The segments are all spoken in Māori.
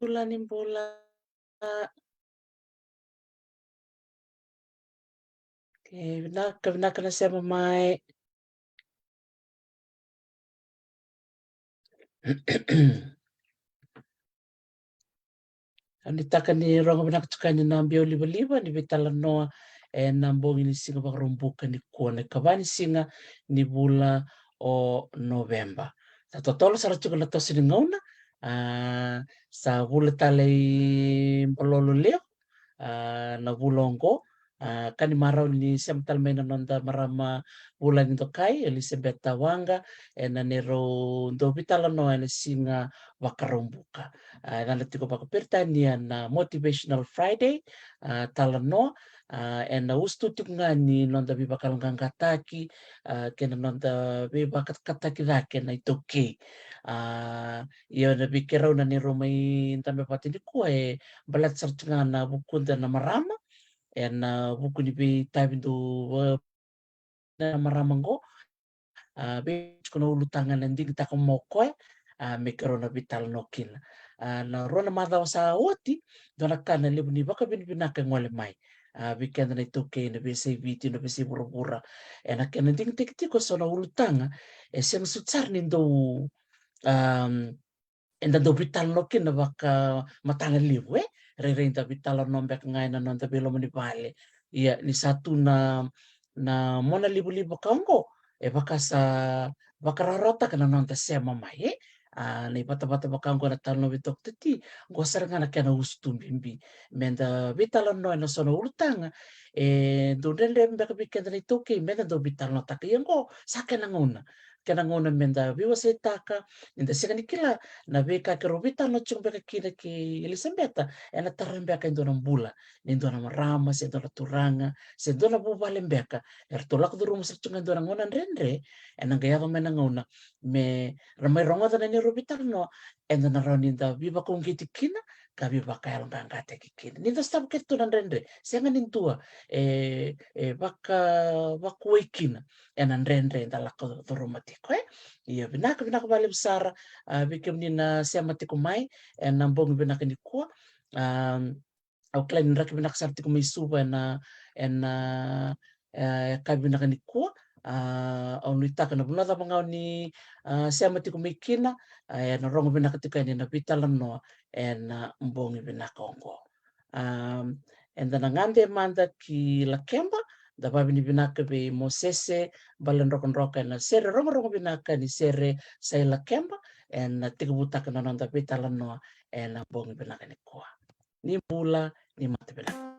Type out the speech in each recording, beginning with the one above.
Nimbola. Oke, vinaka nasema mai. Nitaka ni rongo vinakatukani na mbio liva ni vitala noa nambongi ni singa bakarumbuka ni kuone kabani singa ni bula o November. Sa totolo sara chuka na tosi ni ngauna sa bula talay mpalolo leo na bulongo kani marau ni siamtal mena nonda marama bulan into kai Elizabeth Tawanga na nero ndo vitala noa na singa bakarumbuka. Nana tiko baka pertanian na Motivational Friday talano na ustu tiko nga ni nonda biba kalangang kataki kena nonda biba kataki dake na itoke iyo na bikeraw na ni romay tambe pati ni ko balat sartunga na bukunda na marama na buku ni bi tabi do na maramango be kono ulutangan nandi kita moko mekerona vital nokin na rona madha sa oti dona kana lebu ni baka bin binaka ngole mai weekend na itoke na bese viti na bese burubura na kana ding tik sona ulutanga siyang sutsar nindo enda do vital nokin na baka matanga libu re vital nombek ngai na nonta belo mani vale iya ni satu na mona libu kaungo baka sa bakararota kana nonta sema mai ni bata-bata bakanggo na talo bitok titi gosar ngana kana ustu bimbi menda vitala no na sono ultanga do dende mbeka bikenda ni toki menda do vitala taka yango sakana ngona kana ngona menda biwa setaka inda sekani kila na beka ke robita no chung beka kina ki Elisabetta na tarambe ka indona mbula indona marama se indona turanga se indona bubale mbeka ertolak do rumus chung indona ngona rendre gaya mena ngona me ramai rongo da ni robita no indona raninda biba kung kitikina ka biba kaya lang kate kikina ninda stab ketu nan rendre senga nintua baka bakuikina enan rendre indala ko do romatiko iya binaka bale besar bikim ni na siya matiko mai nambong binaka ni kuwa au klain rak binaka sarti ko may suba na kay binaka ni kuwa au nitaka na bunada mga ni siya matiko may kina na rongo binaka tika ni na bitalan no mbong binaka ongo na ngande manda ki lakemba da babi ni binaka be mosese balan rokon na sere rongo binaka ni sere say lakemba tiga buta na nonda bitalan no bong binaka ni kuwa ni bula ni mata binaka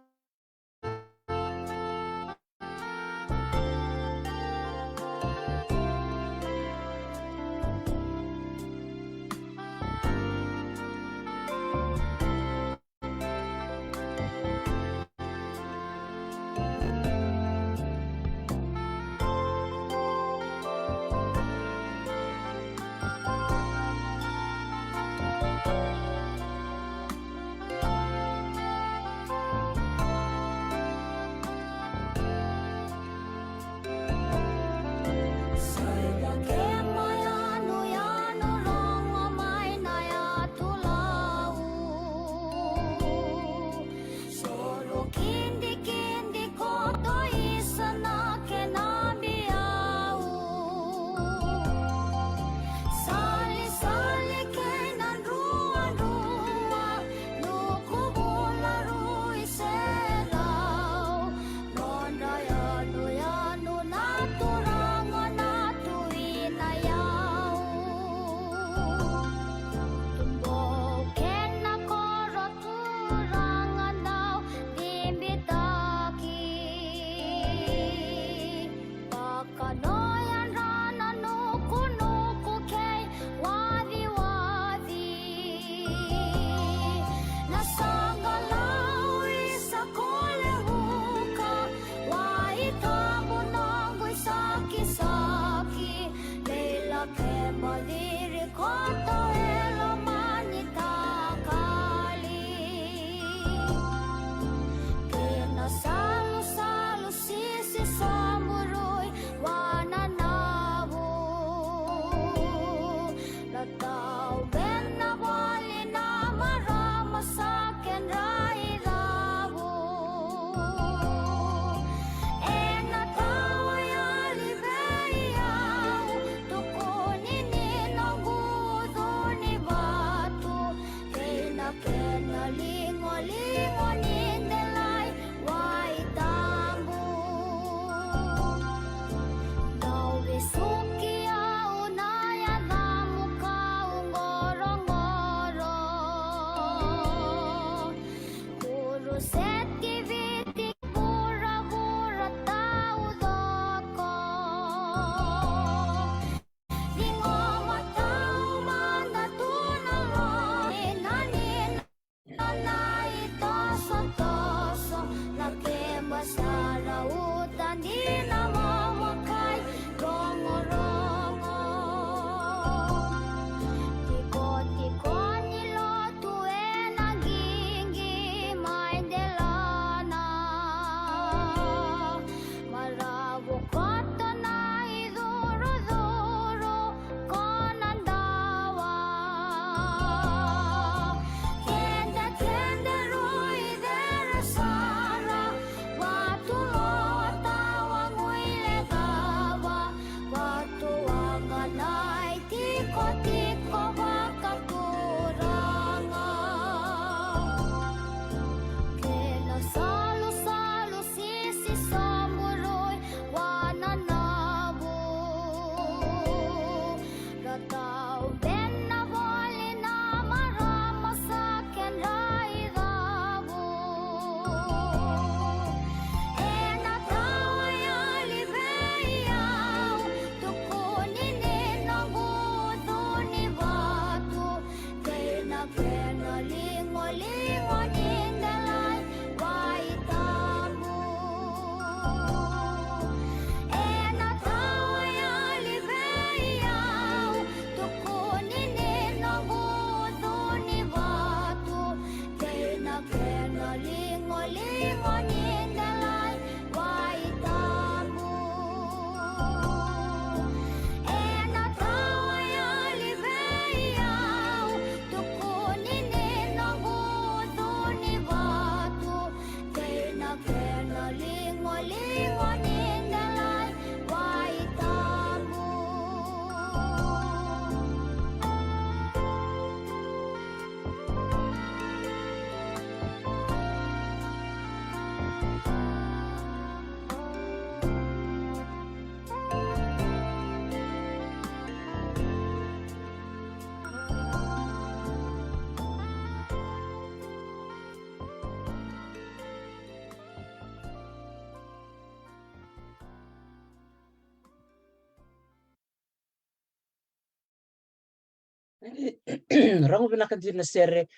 Rango vinakadina sere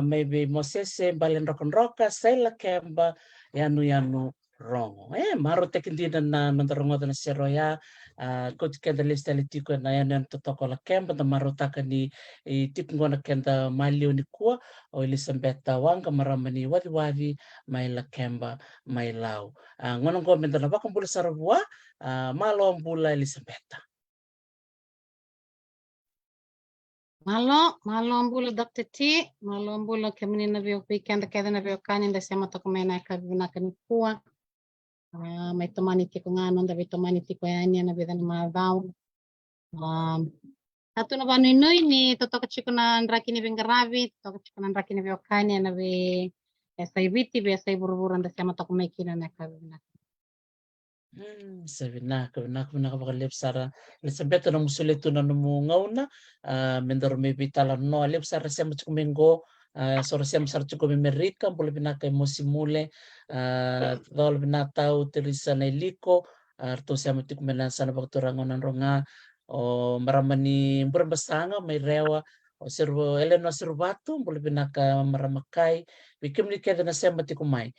maybe Mosese balen rokonroka saila kemba yanu rongo. Maro tekindina na nandarongo na sero ya koti kenda lista litiko na yan totoko la kemba na maro taka ni tiko na kenda malio ni kuwa o Elisabetta wanga maramani wadi mai la kemba mai lau. Ngono go menda na bakambula sarabua malo ambula Elisabetta. Malo ambula daktati, malo ambula kemini na vio weekend kada na vio kani nda sema takumena kabina kanikua. May tomani tiko ngano nda tomani tiko yani na vida na mavau. Satu na banu inoi ni totoka chiko na ndraki ni vingaravi, totoka chiko na ndraki ni vio kani na vi saibiti vi saiburu nda sema takumekina na kabina. Sabina bakalep sara Elisabetta na musuletu na numu ngauna mendoro mebitala no alep sara sema chukumengo sora sema sara chukumemerika boleh binaka emosi mule dol binatau terisa na iliko arto sema chukumena sana baktorangonan ronga o maramani mbura basanga may rewa o servo eleno servato boleh binaka maramakai bikim ni keda na sema tikumai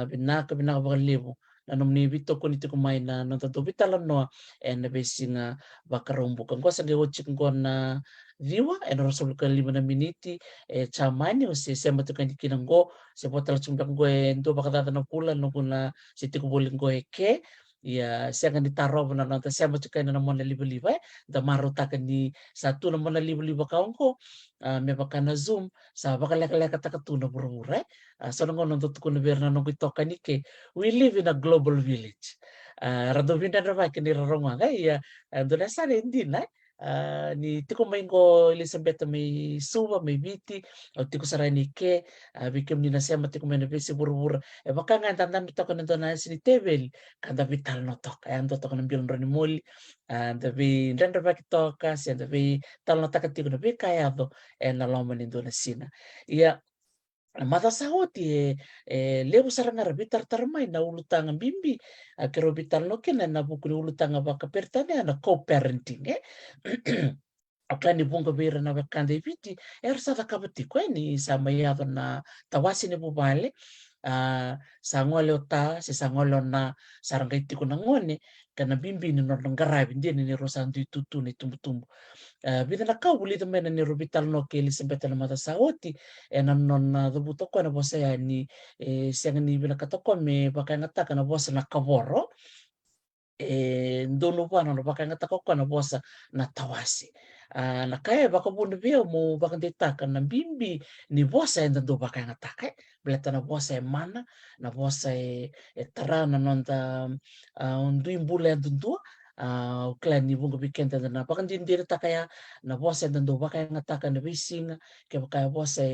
binaka bakalibu nanomni vito ko nito kumay na natato vitala no na besinga bakarumbukan ko sa gewachik ko na viwa rasul ka 5 na miniti chamani o si sema to kandi kinanggo se potala chumbak ko ento bakadata na pula no kuna siti ko boling ko ke ya siya kan ditaro na nanta sema to kay na mona liba-liba da maruta kan ni satu na mona liba-liba kaon ko me baka na zoom sa bakaleka-leka takatuna buru-buru so ngon nto ko na berna no kitoka ni ke we live in a global village. Radovinda na vai kini raronga ya donesa hindi na ni tiko maingo Elizabeth mai suva mai viti o tiko sarani ke bikem ni nasema tiko mena besi buru-buru e bakanga tantan toko na dona sini tebel kanda vital no toka ando toko na bilon roni moli anda vi ndenda baki toka si anda vi tal no taka tiko na vi kayado e na loma ni dona sina ia mata saoti lebu sarangara bitar tarmai na ulutanga bimbi kero bitar no kena na buku ni ulutanga baka pertane na co-parenting Akani bunga bira na wakande viti sa takabati kweni sa mayado na tawasi ni bubale sa ngole ota sa ngolo na sarangay tiko na ngone kana bimbi ni nordong garabi ndi ni rosandu tutu ni tumbu vida na kau bulita mena ni robital no ke Elizabeth na mata saoti na non na dobuto ko na bosa ya ni siang ni bila katoko me baka ngata na bosa na kaboro ndono bwana no baka ngata ko na bosa na tawasi na kaya baka bunda via mo baka detaka na bimbi ni bosa enda do baka ngata kai belata na bosa mana na bosa tarana nonda undui mbula ndundua klan ni bunga bikenta na baka ndindire takaya na bosa enda do baka ngata na bisinga ke baka bosa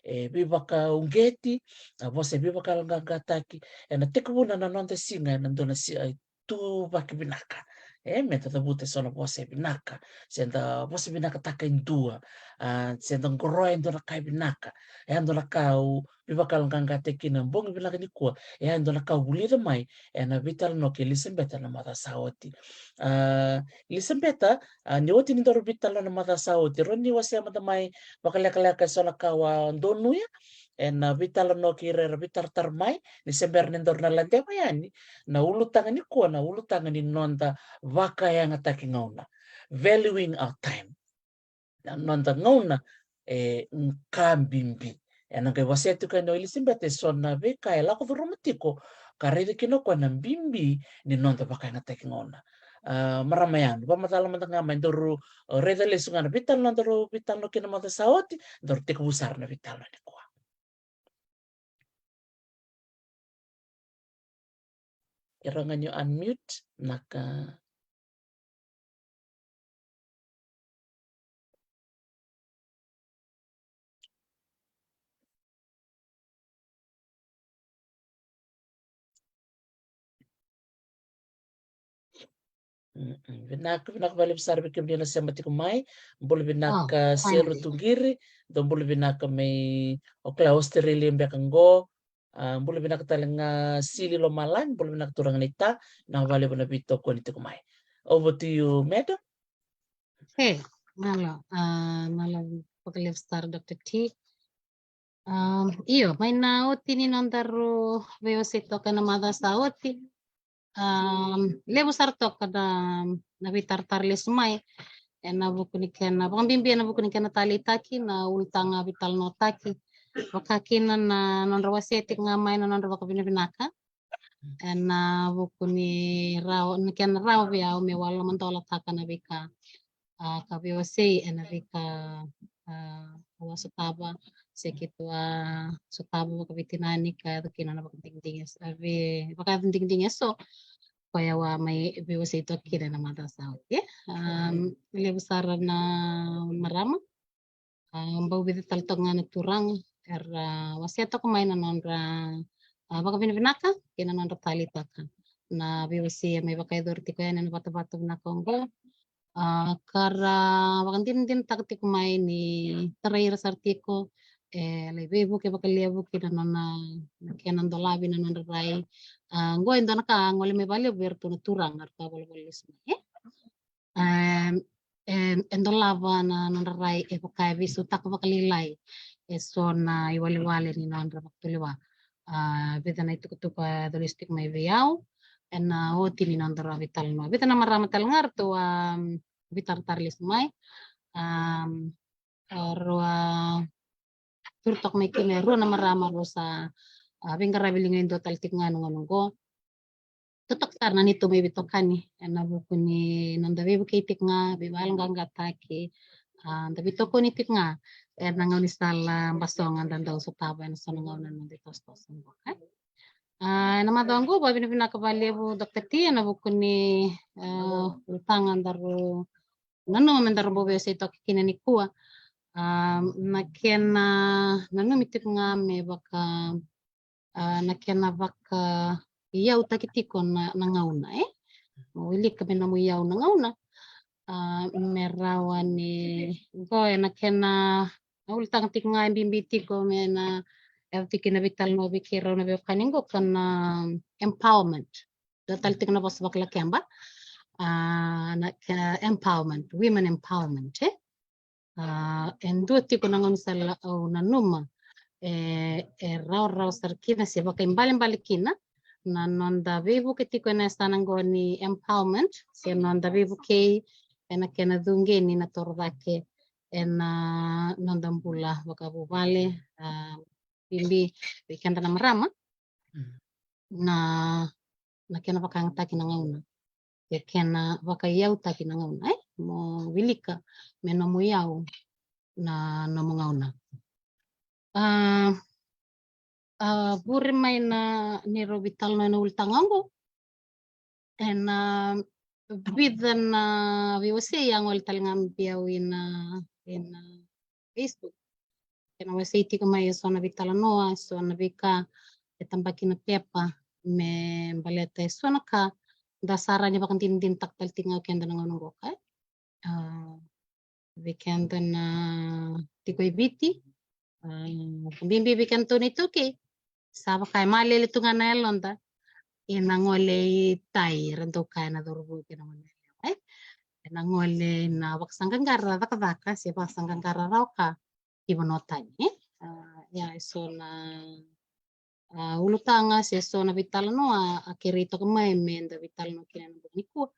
bibaka ungeti na bosa bibaka ngataki na tekbuna na nonda singa na ndona si tu baki binaka meta tabuta sono bose binaka senda bose binaka taka indua senda ngoroa indona kai binaka ando na kau bibakal nganga tekina mbong binaka ni kwa ando na kau bulira mai na vital no ke Elizabeth na mata saoti Elizabeth ni oti ni doro vital na mata saoti roni wasi amata mai bakalaka sona kawa ndonu ya na vital no ki re vital tarmai ni sember nendor na lande yani na ulu tangan ni kuwa na ulu tangan ni nonda waka yang ataki ngauna valuing our time na nonda ngauna nkambimbi na kai wasetu kai no Elizabeth sona ve kai la ko romantiko karede kino kwa na bimbi ni nonda waka yang ataki ngauna maramayan ba matala matanga main doru reda lesungana vital nonda ro vital no kina mata saoti dor te kubusar na vital na ni kuwa Irangan nyo unmute naka Vinak balik besar bikin dia nasi mati kumai, boleh binak siru finally. tunggiri, dan boleh binak may okla Australia biakan go, boleh binak talenga sili lo malan, boleh binak turang nita, na balik bina bito ko nito kumai. Over to you, madam. Hey, malo, pag-live star Dr. T. Iyo, may naoti ni nondaru veo sito ka na mada saoti. Levo sarto kada na vitartarlis mai na bukunikan na pambimbi na bukunikan na talitaki na ultang vital no taki wakakina na nonrawasetik nga mai na nonrawaka binabinaka na bukuni raw nikan raw via me wala mantola taka na bika kabiwasi na bika wasutaba sekitua sutaba kabitinani ka kina na bakdingding sabi baka dingding so kaya wa may biwas ito kina na mata sa okay ili besar na marama bau bita taltog nga naturang wasiato kumain na nonra baka binabinaka kina nonra talitaka na biwasi may baka idorti ko yan na bata-bata na konggo kara bakan din takti kumain ni tarair sartiko lebebu ke bakal lebu kina nona kenan dolabi na nonra rai nggo endo naka ngole me bale berto turang arta bolis endo lava na nonra rai pakai visu tak bakalilai so na iwali-wali ni nonra baktuliwa beta na itu kutupa domestic may viau na oti ni nonra vital no beta na maramatal ngarto vitar tarlis mai roa turtok may kinero na marama rosa bingkara bilingayin do taltik nga nunggo tutok sar na nito may bitokani na buku ni nanda bibu kitik nga bibal nga gataki da bitoko ni tik nga nangaw ni sala basongan dan daw sutaba na sanangaw na nang ditos-tos okay namadanggo ba binabinakabali bu Dr. T na buku ni utangan daru nanu mendarbo be se to kina ni kuwa na kena nanu mitik ngame baka na kena baka iau takitiko na ngauna wili ka mena mo iau na ngauna merawani goe na kena ultang tik ngai bimbiti ko mena tikina vital no bikira na be kaningo kana empowerment total tikna bos bakla kemba na empowerment women empowerment en dua tiko na ngamsala au na numa rau sarkina se baka imbali kina na nonda vivu ketiko na stanangoni empowerment se nonda vivu kei ena kena dungeni na tordake ena nonda mbula baka bubale bimbi bikanda na marama na kena baka ngata kina ngauna ya kena baka iau ta kina ngauna mo wilika meno mo iau na no mo ngauna buri mai na niro vital na ultangango ena bidan na viwase yang wal talngam biau in Facebook kena wase tiko mai so na vital noa so na vika tambaki na pepa me balete so na ka dasaranya bakan din taktal tinga kenda na ngono ka vikenda na tiko ibiti bimbi bikan to nito ke saba kai malele tunga na elonda inangole tai rento kai na dorbo kena mana inangole na baksangkan garra daka se baksangkan garra rauka ibonotani ya so na ulu tanga se so na vital no akirito kemai menda vital no kina no niku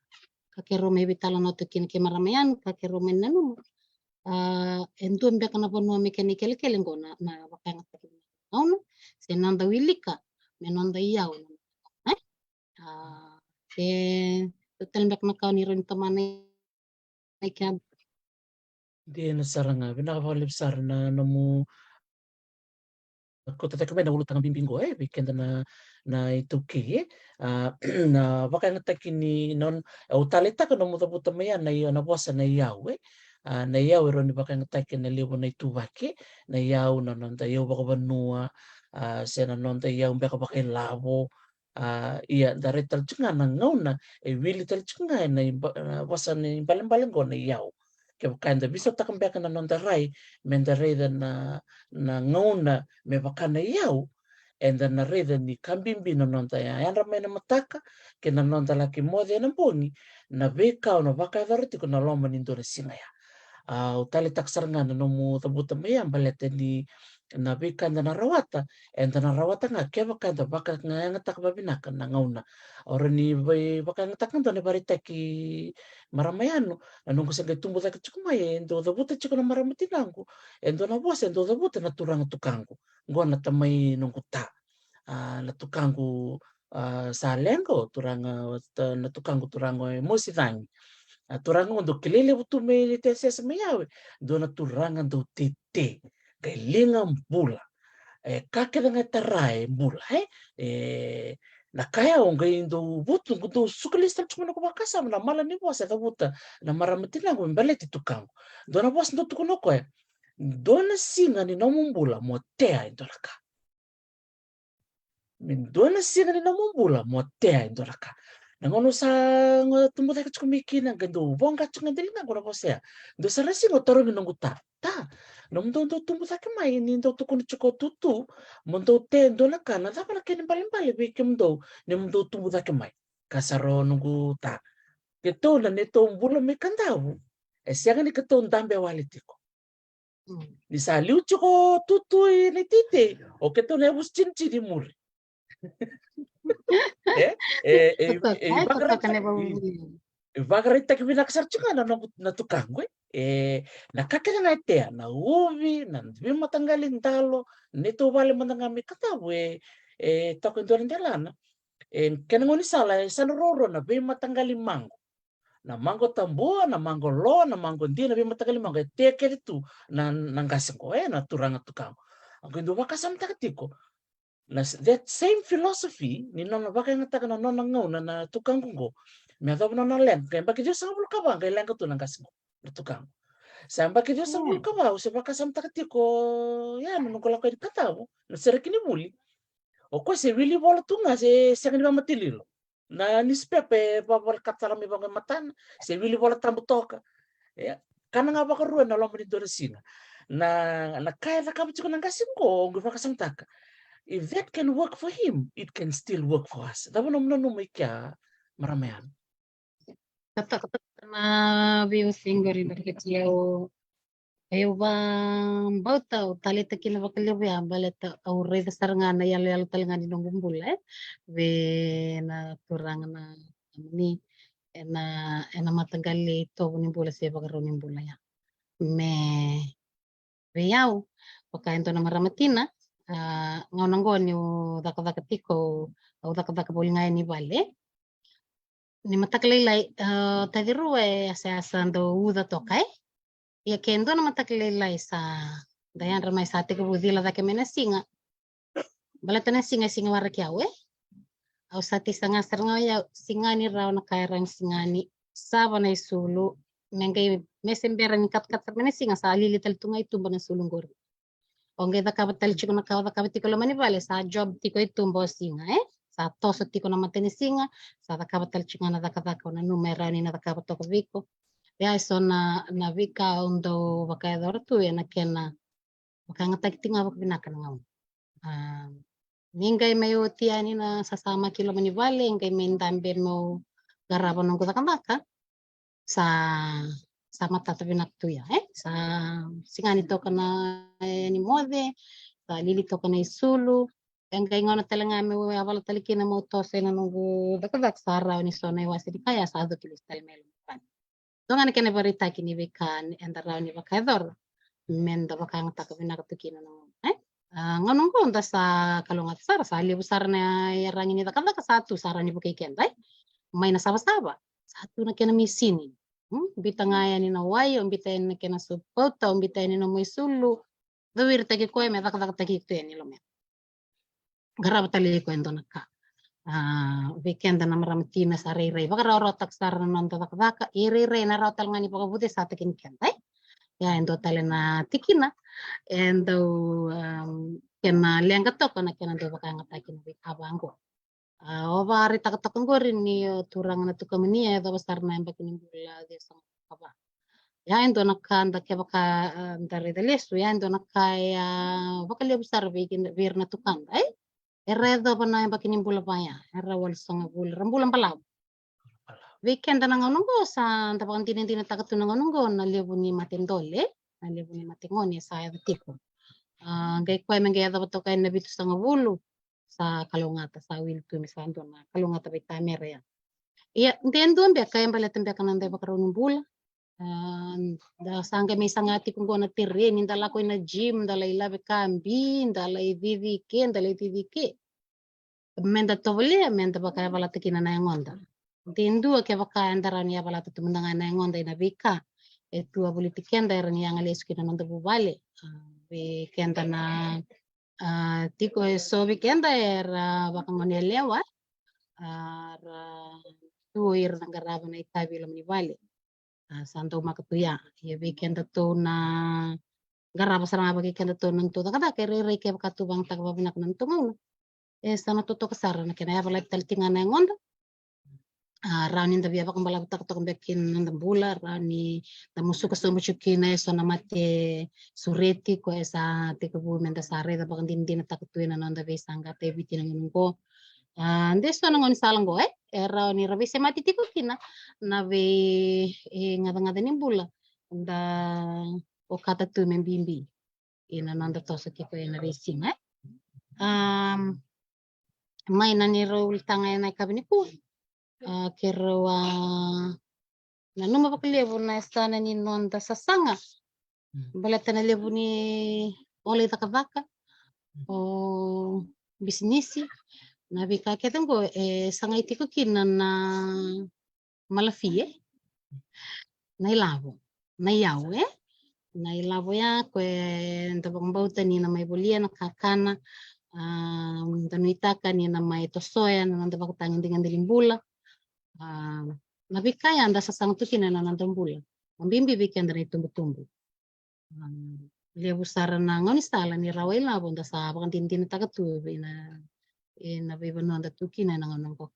kakero me vital no to kina kemaramayan kakero men nanu entu mbeka na pono mekanikele kele ngona na wakanga no se nanda wilika menonda iau se total mbek na kau ni ron tamane ikan Dia na saranga binakapalip sarana namu ko tataka na ulo tanga bimbingo weekend na ituki na baka ngata kini non utalita ko no muta maya na iyo na bosa na iau na iau ro ni baka ngata kini libo na itubaki na iau na non ta iau baka banua se na non ta iau baka labo iya dari talcunga na ngauna wili talcunga na bosa ni baling go na iau ke kanda bisa takam beka na non ta rai mendarai na ngauna me bakana iau enda na reda ni kambimbi na nonta ya andra me na mataka ke na nonta laki mode na bongi na beka na baka darati ko na loma ni ndore singa ya utali taksaranga na nomu tabuta me ya balete ni na beka na rawata enda na rawata nga ke baka nga tak babinaka na ngauna ora ni baka nga tak na barita ki maramayano nungku sa tumbo ta chukumai endo da buta chikona maramatinangu endo na bosa endo da buta na turanga tukangu ngona tamai nungku ta na tukangu sa lengo turanga na tukangu turanga mosidangi turanga ndo kelele butu me te sesa me yawe do na turanga ndo tete kelinga mbula kake nga tarai mbula na kaya onga indo butu ndo sukalista chuma ko bakasa na mala ni bosa da buta na maramatina ngo mbaleti tukangu do na bosa ndo tukuno ko do na singa ni nomumbula motea indoraka min do na singa ni nomumbula motea indoraka na ngono sa ngo tumbo ta kumikina ngendo bonga chunga delinga ngora bosea do sa rasi ngo toro ni nonguta ta nom do tumbo ta kemai ni ndo tukun chuko tutu mondo te ndo na kana ta para kene bali be kemdo ne mondo tumbo ta kemai kasaro nungu ta keto na neto mbula me kandau sianga ni keto ndambe walitiko ni sa liu chuko tutu ni tite o keto ne bus cinci di muri Vagarita que vina kasar chunga na tukango na kakena na etea na uvi na vi matangali ndalo neto vale mandangami katabu toko ndore ndelana kena ngoni sala sanroro na vi matangali mango na mango tambua na mango lo na mango ndi na vi matangali mango teke tu na ngasingo na turanga tukango ako ndo wakasam takatiko na that same philosophy ni nona baka ngata na nona ngau na tukango ngo me adaw na len kaya baki jo sa bulka ba kaya len ka to nang kasingo tukang. Samba ke Dios sabul ka ba, usaba ka sam takatiko, ya no ko la ko katabo, no sere kini buli. O ko se wili bola tunga se ngani ba matililo. Na nispepe babal katala mi bang matan, se wili bola tambu toka. Ya, kana nga baka ruan na lomba ni Doresina. Na kaya na kami nang kasingo, nguva kasang taka. If that can work for him, it can still work for us. Tapi nom may kya maramihan. Kata na view singer in the eu bauta o talita kila bakali ya baleta au reda saranga na yalo talanga ni nongumbula ve na turang na ni ena matagali to ni bula se bagaro ni bula ya me ve yau pakaento na maramatina ngaunango ni daka tiko au daka bolinga ni vale ni matakali lai tagiru asa ando uda tokai ya kendo na matakililay sa dayan ramay sa ati kabudila da kami na singa balata na singa wara kiawe au sa ti sanga saranga ya singa ni raw na kairang singa ni saba na isulu nengay mesembera ni kat sa singa sa alilital tunga itumba na sulong gori onge da kabatal chiko na kawa da kabati ko lamani vale sa job tiko itumba singa sa toso tiko na matini singa sa da kabatal chiko na da kadako na numera ni na da kabato ko viko ya so na vika undo bakaedor tu ya na kena bakanga taktinga bak binakan ngam ningay mayo tiani na sasama kilo mani vale ngay may dambe mo garaban ng kutakandaka sa mata binak tu ya sa singani to kana ni mode sa lili to kana isulu yang kay ngono talanga me awal talikina mo to sa nungu dakadak sara ni sona wasi di kaya sa do kilistal melo Tunga na kena barita kini bekan endara ni bakaidor menda bakang tak binakatukina no nganong ko unta sa kalungat sar sa ali besar na yarang ini takata ka satu saran ni bukai kentai may nasaba-saba satu na kena misini bitangaya ni na wayo bitain na kena supota bitain ni na moy sulu dawir tagi ko me takata tagi to ni lo me garab tali ko endo nakka weekend na maramatina sa rey baka rotak sar na nonto takaka ire na rotal ngani pakabuti sa takin kentai ya endo tale na tikina endo kena liang to kana kena do baka ngatakin wi abango oba ari takatokon gorin ni turang na tukamani ya do besar na bakin bula de sang apa ya endo nakanda ke baka dari delesu ya endo nakaya baka le besar bikin bir na tukanda Eredo pa na bakin bula pa ya. Era wal sanga bula. Rambulan palaw. Weekend na ngonongo sa tapang tinin takatu na ngonongo na libo ni matindole. Na libo ni matingoni sa tiko. Gay kwa mengaya dapat to kay nabito sa ngabulu sa kalungata sa wilto misando na kalungata by tamer ya. Iya, ndendo ambia kay balatan ambia kananda bakaron bula. Da sangga may sangati kung na tirin, indala ko na gym, dala ilabe kambi, dala ivivike, Menda tovole, menda baka balata kina na ngonda. Tindu ke baka andara ni balata tumundanga na ngonda ina vika. Etu aboliti kenda erani yang ales kina nonda bubale. Be kenda na tiko so kenda era baka ngone lewa. Ara tu ir nangaraba na itabi lam ni vale. Santo makatuya ye weekend to na garaba sarang bagi kenda to nanto kada kere ke bakatu bang tagbabinak nanto ngono sana to kasara na kena bala taltinga na ngonda rani nda biaba kambala tak to bekin nanda bula rani da musuka so muchukina sana mate sureti ko esa te kubu menda sare da bang din takutuina nanda be sangga te bitina ngungo Ndeso nangon salang go era ni rabi se mati tiko kina na ve ngada ni bula da o kata tu membimbi ina nanda tosa kiko ina racing mai nani rol tanga na kabini ku kero na numa paklevo na sana ni nonda sasanga balata na levo ni ole takavaka o bisnisi na bika ketengo sanga itiko kina na malafie na ilavo na yawe na ilavo ya kwe ntabang bauta ni na may bulia na kakana tanuitaka ni na may tosoya na nandabak tangin dengan dilimbula na bika ya anda sasang tu kina na nandambula Ambimbi weekend na tumbu-tumbu. Lia busara na ngoni stala ni rawela bonda sa bakan tintin takatu ina bibano anda tukina na ngono ko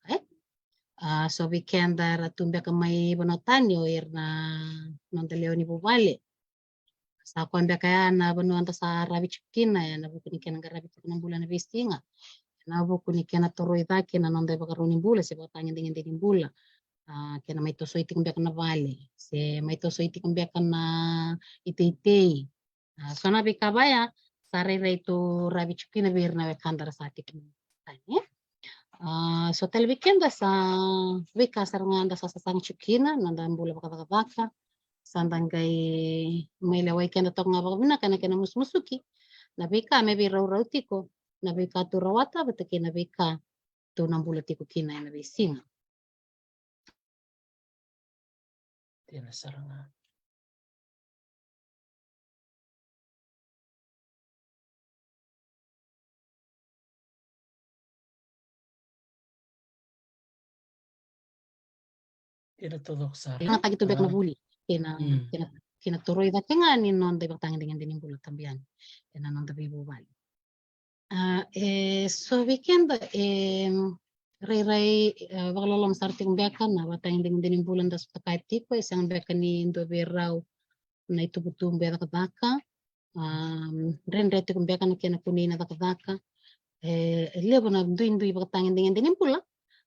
so weekend ra tumbe ka mai bonotani o irna non teleo ni bubale sa ko anda kaya na bano anda sa rabi chukina ya na bukuni kena rabi tukuna bulan na bistinga na bukuni kena toroi daki na non de bakaruni bula se batanya dengan dinin bula kena mai to soiti kumbia kana vale se mai to soiti kumbia kana ite so na bikabaya sare itu rabi chukina birna we kandara sati tanya so tel weekend sa wika saranga sa sang chukina nanda mbula baka sandangai mai le weekend to nga baka kana kena musmusuki na bika me bi rau tiko na bika tu rawata beteke na bika tu nambula tiko kina na bisinga Tina saranga. Tina todo sara. Nga tagi tu bek na buli kina turoi da kenga ni non de batang dengan dinin bulu tambian kena non tapi bubali so weekend rai bakalolom sarting bekan na batang dengan dinin bulan das takai tipo isang bekan ni indo berau na itu butum bera kadaka ren rete kum bekan kena kunina da kadaka lebo na duin batang dengan dinin bula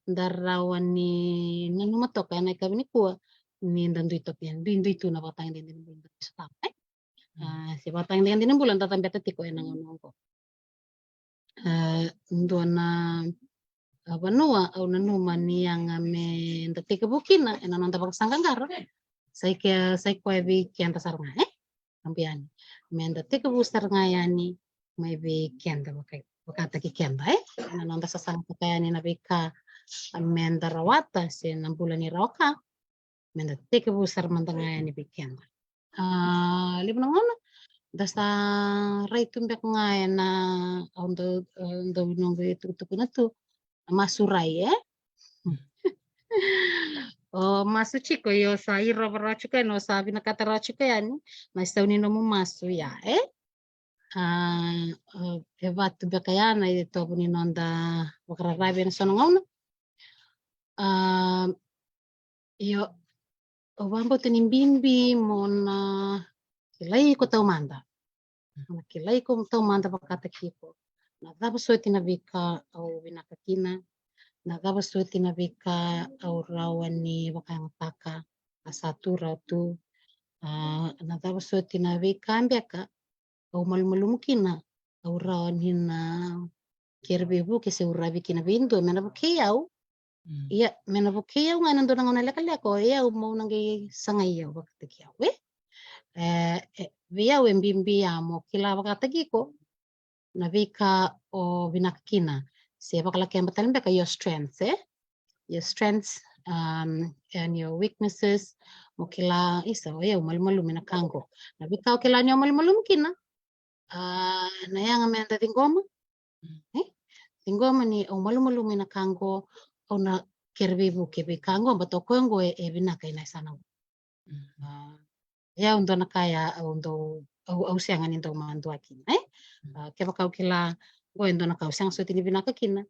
darawan ni nanu matoka na kabini kuwa ni dan duit topian duin tu na batang dengan bulan stop si batang dengan bulan tatang beta tiko enang onongko ndona banua au nanu mani yang ame ndati bukina enang nanta baksangkan karo sai ko ebi kianta sarnga kampiani me ndati bu sarnga yani mai be kianta bakai bakata ki kianta enang nanta sasang pakayani na beka amenda rawata si 6 bulan ni rawaka menda teke busar mantanga yani bikianda libu ngono dasa rai tumbek ngaya na ondo nonggo itu tukuna tu masurai masu chiko yo sa iro barachuka no sa bina kata rachuka yani mas tauni no masu ya eva tumbek yana itu buni nonda wakara rabi na sono ngono yo wambo tenimbimbi mona kilai ko tau manda kilai ko tau manda pakata kiko na daba sueti na bika au binaka kina na daba sueti na bika au rawani wakang taka asatu ratu na daba sueti na bika ambeka au malu kina au rawan hina kerbebu kese urabi kina bindu mena bukiyau iya mena bukiyau ngana ndo ngona leka ko iya mau nangi sangaya wakati kiau via wembimbi amo kila wakati kiko na vika o binakina se bakala kemba talimbe ka your strengths your strengths and your weaknesses mo kila isa ya malu mena kango na vika o kila nyo malu kina na yang amenda tingoma tingoma ni o malu mena kango o na kerbebu kebe kango bato kongo binaka ina sana ya undo nakaya undo au siangan into mantu akin keba kau kila go endo na kau siang so tini binaka kina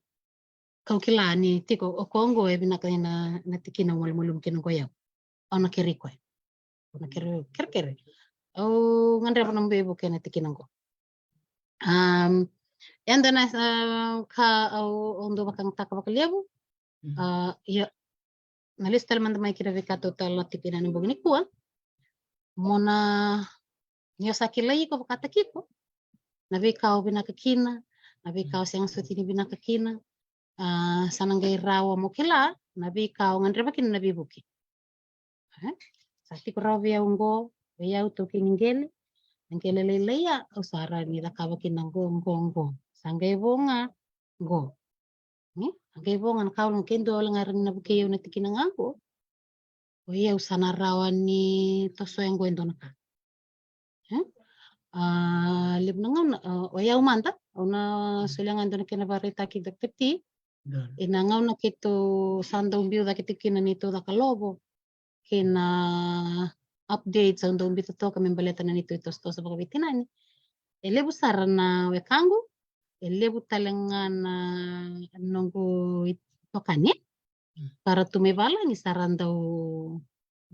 kau kila ni tiko o kongo binaka na tikina mulum kina go ya au na keri ko na kere au ngandre pa nambe bu kena tikina go endo na ka au undo bakang taka bakaliabu ya nalis talman mai kira vika total tikina ni bugni kuan mona nyo sakilai ko kata kiko nabi kau binaka kina nabi kau siang suti ni binaka kina sananggai rawa mo kila nabi kau ngandre makin nabi buki sati ko rawa ungo ya uto kiningele ngele leya usara ni dakawa kinango ngo sangai bonga go ni sangai bonga kau ngkendo langarin na buki yo na tikinango o iya usana rawa ni toso yang go endonaka libnangan waya umanta una sulangan don kena barita ki dakti inangaw na kito sandong biu da kiti kina nito da kalobo kina update sa undang bito to kami baleta na nito ito sa baka bitinani. Lebu sarana wekangu, lebu talengan nunggu ito kani para tumibala ni sarandau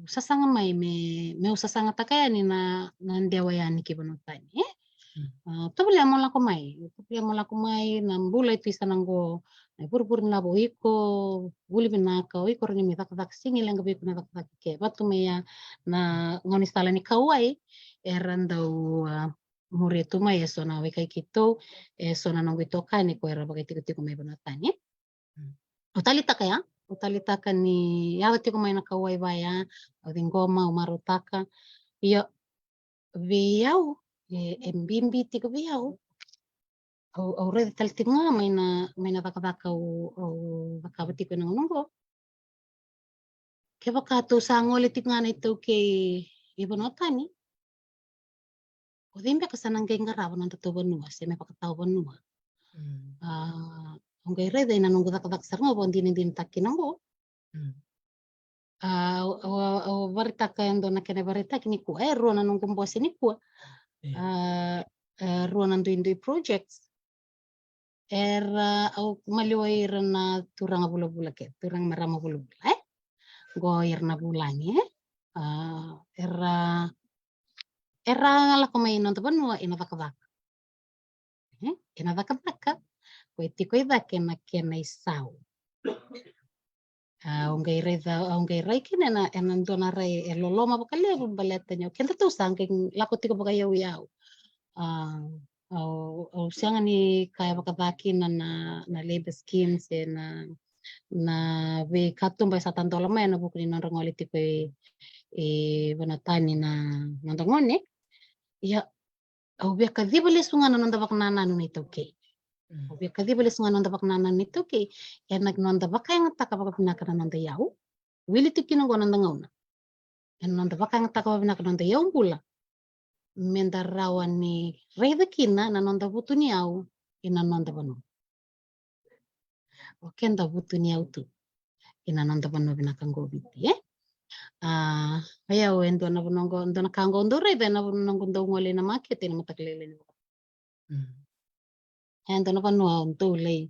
sasanga mai me usasanga takayani na ndewayani kibonotani. Tobuli amola kumai na mbula itu isa nango na pur na boiko buli binaka oiko ringi mi tak singi lenga biku na tak ke batu meya na ngoni stala ni kawai erandau muri tu mai sona wekai kito sona nango itoka ni ko era bagai tiko mai bonatani. Utalita ni yaga tiko mai na kawai baya ngoma umarutaka yo viyau embimbi tiko viyau au rede tal tinga mai na baka au baka tiko na ngongo ke baka tu sangole tinga na itu ke ibonotani o dimbe kasanang ke ngara bonan to bonua se me baka tau bonua ngai rede na nunggu tak sarngo bon din takinango o barita ka ndo na kene barita kini ku ruana nunggu mbose ni ku ruana ndo projects au maliwai na turang bula ke turang marama bula go irna bulangi era la komai no tabanu ina vakavaka ko itiko idake na kena isau ungai rai kene na enandona rai eloloma bakale baletanya kenta tu sangking lako tiko baka yau au sianga ni kaya bakavaki na labor schemes na we katum ba satan toloma na buku ni nongoli tiko bonatani na nondongone ya au be kadibale sunga na nonda baknana no nitoke au be kadibale sunga nonda baknana nitoke enak nonda bakay ng taka baka pinaka nonda yau wili tikino go nonda ngauna en nonda bakay ng taka baka pinaka nonda yau bula mendarawan ni reda kina na nonda butu ni au ina nonda banu okenda butu ni au tu ina nonda banu pinaka ngo biti aya endo na bonongo ndo na kango ndo reda na bonongo ndo ngole na market na mataklele ni endo na banu ndo lei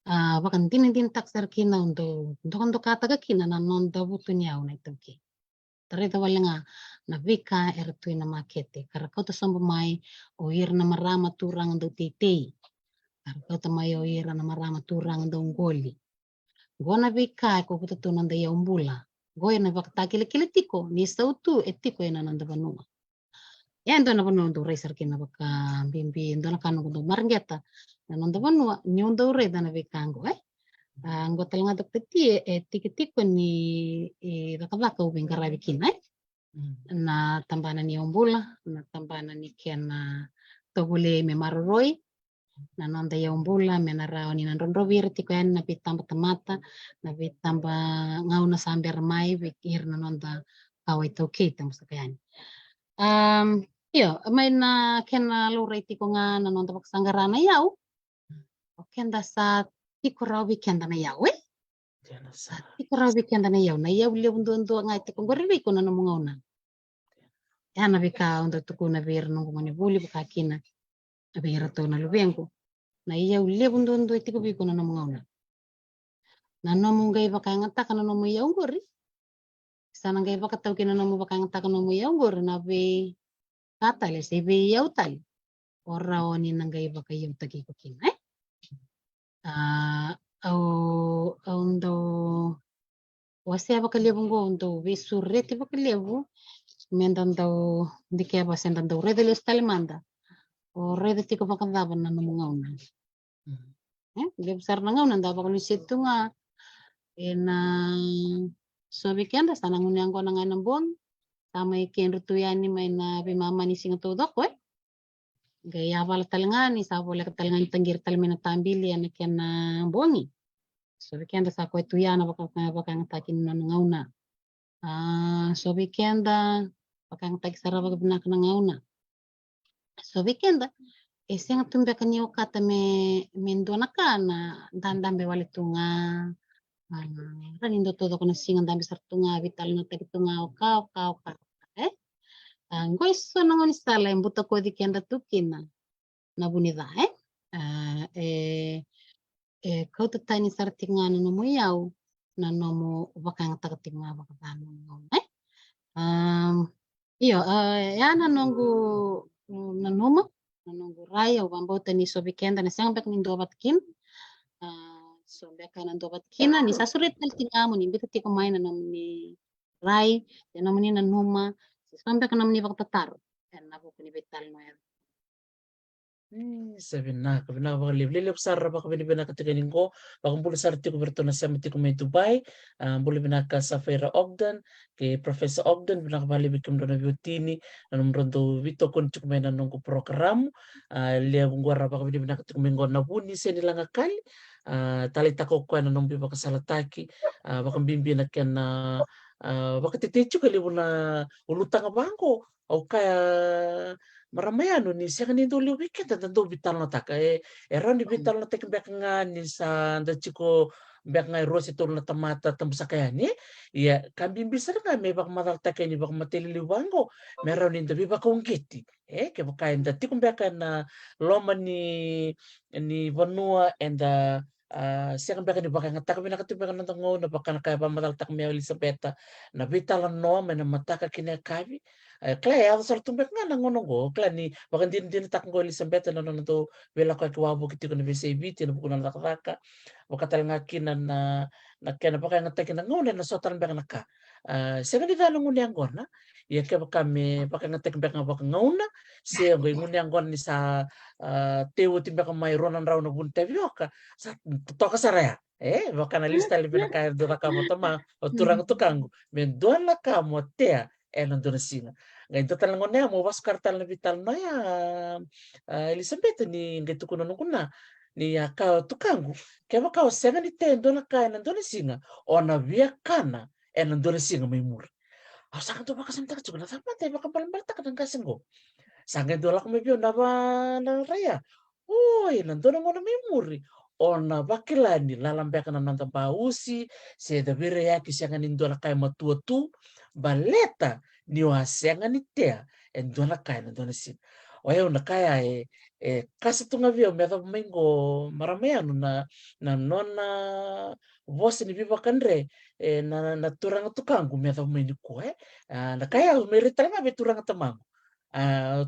bakan din taksar kina ndo kata ka kina na nonda butu ni au na itoke tarita walenga na vika ertu na makete kara kau sambo mai o ir na marama turang ndo titei kara kau mai o ir na marama turang ndo ngoli gona vika ko putu nanda ya umbula goy na bakta kile tiko ni sautu etiko ena nanda banua ya ndo na banua ndo raisar kina baka bimbi ndo na kanu ndo marngeta na nanda banua nyondo re dana vika ngo anggota nga dokter tiki-tiko ni baka ubing karabi kina na tambana ni umbula na tambana ni kena tobule me maroroi na nonda ya umbula me na rao ni nandrondo vir tiko yan na pitamba tamata na pitamba ngauna samber mai vikir na nonda kawai toke tamo sa kayan iyo may na kena luray tiko nga na nonda paksanggarana yaw o kenda sa tiko raw kenda na yaw tiko raw kenda na yaw na yaw liya undo nga tiko ngoriri ko na namungaw na ya na bika undo tuku na bir nung kumani buli bukakina na bira to na lubengo na iya ulia bundo tiko biko na namungaw na namu gay baka ngata kana namu yaw ngori sana gay baka tau kina namu baka ngata kana namu yaw ngori na be katale se be yaw tal ora oni nang gay baka yaw tagi ko kina au undo wase baka lebungo undo be surrete baka lebu mendando dikeba sendando rede talimanda o rede tiko baka daban na namungaw na besar na ngaw nanda baka lusitu nga sobi kenda sana ngunyang ko na nga ng buwan tama ikin rutuyan ni may na bimama ni singa todo ko gaya wala talangan ni sa wala talangan tanggir talmin na tambili yan kaya na buwangi sobi kenda sa ko tuyan na baka ngatakin na ngaw na sobi kenda baka ngatakin sa rabag binak na ngaw na sobi kenda singa tumbe kanyo kata me mendo na ka na dandambe wali tunga ranindo todo kono singa dambe sartunga vital na tagi tunga o ka Ngoiso nangoni stala embuta kodi kenda tukina na bunida kau tani sartingana no moyau na nomo bakang takatinga bakatano iyo ya na nongu na noma na nongu raya o bambau tani sobi kenda na sang bek ni dobat kin so beka na dobat kina ni sasurit na tingamu ni bita tiko mai na nom ni rai ya nom ni na noma sang bek nom ni bakatatar na buku ni betal no ya Sabi na kabina baka liblib sarra baka binibina katikanin ko baka muli sarti ko berto na siya matiko may Dubai muli binaka sa Fera Ogden ke Professor Ogden binaka bali bikim do na biotini na numrondo vito kon chuk may nanong ko program liya bungwara baka binibina katiko may na buni siya nila nga kali talita ko kwa na nung baka salataki baka bimbina kaya na baka titichu kalibu na ulutang bangko o kaya Maramayano ni siya ni duli weekend at do vital na taka era ni vital na tek bek nga ni sa da chiko bek nga rosi tul na tamata tamsa kaya ni ya kambing bisa nga may bak matal taka ni bak matilili wango meron ni dabi bak ungkiti ke baka inda tikum bek na loma ni vanua and siya kan bek ni baka nga taka binakatubek na tango na baka na kaya ba matal taka mi Elisabetta na vital no may na mataka kinakabi Kaya sar tumbek nga nangonongo kla ni baka din tak ngo Elisabetta no no to wela ko kwabo kiti ko na BCB tin bukunan nakaka baka nga kinan na kena baka nga takin ngone na sotan baka naka sega di dalo ngone angona ya ke baka me baka nga takin baka baka ngona se ngo ngone angona ni sa tewo timba ka may ronan raw na bunta bioka sa to ka saraya baka na lista libi na kaya dura ka mo tama o turang tukango men doan la ka mo tea nandun na singa. Ngayon total ngo na mo was kartal na vital na ya Elizabeth ni ngito kuno kuna ni ka tukangu kaya baka o senga ni tendo na kaya nandun na singa o na via kana nandun na singa may muri. Aw saka to baka samtak juga na tama tayo baka palambalta ka ng kasinggo. Sanga dola ko may biyo na ba na raya. Uy, nandun na may muri. O na bakilani lalambe ka na nanda bausi se davire yake sianga ni ndola kaya matua tu baleta ni wasianga ni tea ndola kaya na ndona sin. Oya una kaya kasa tunga vio medha mingo marameano na nona vosi ni viva kandre na turanga tukangu medha mini ko na kaya merita nga be turanga tamangu.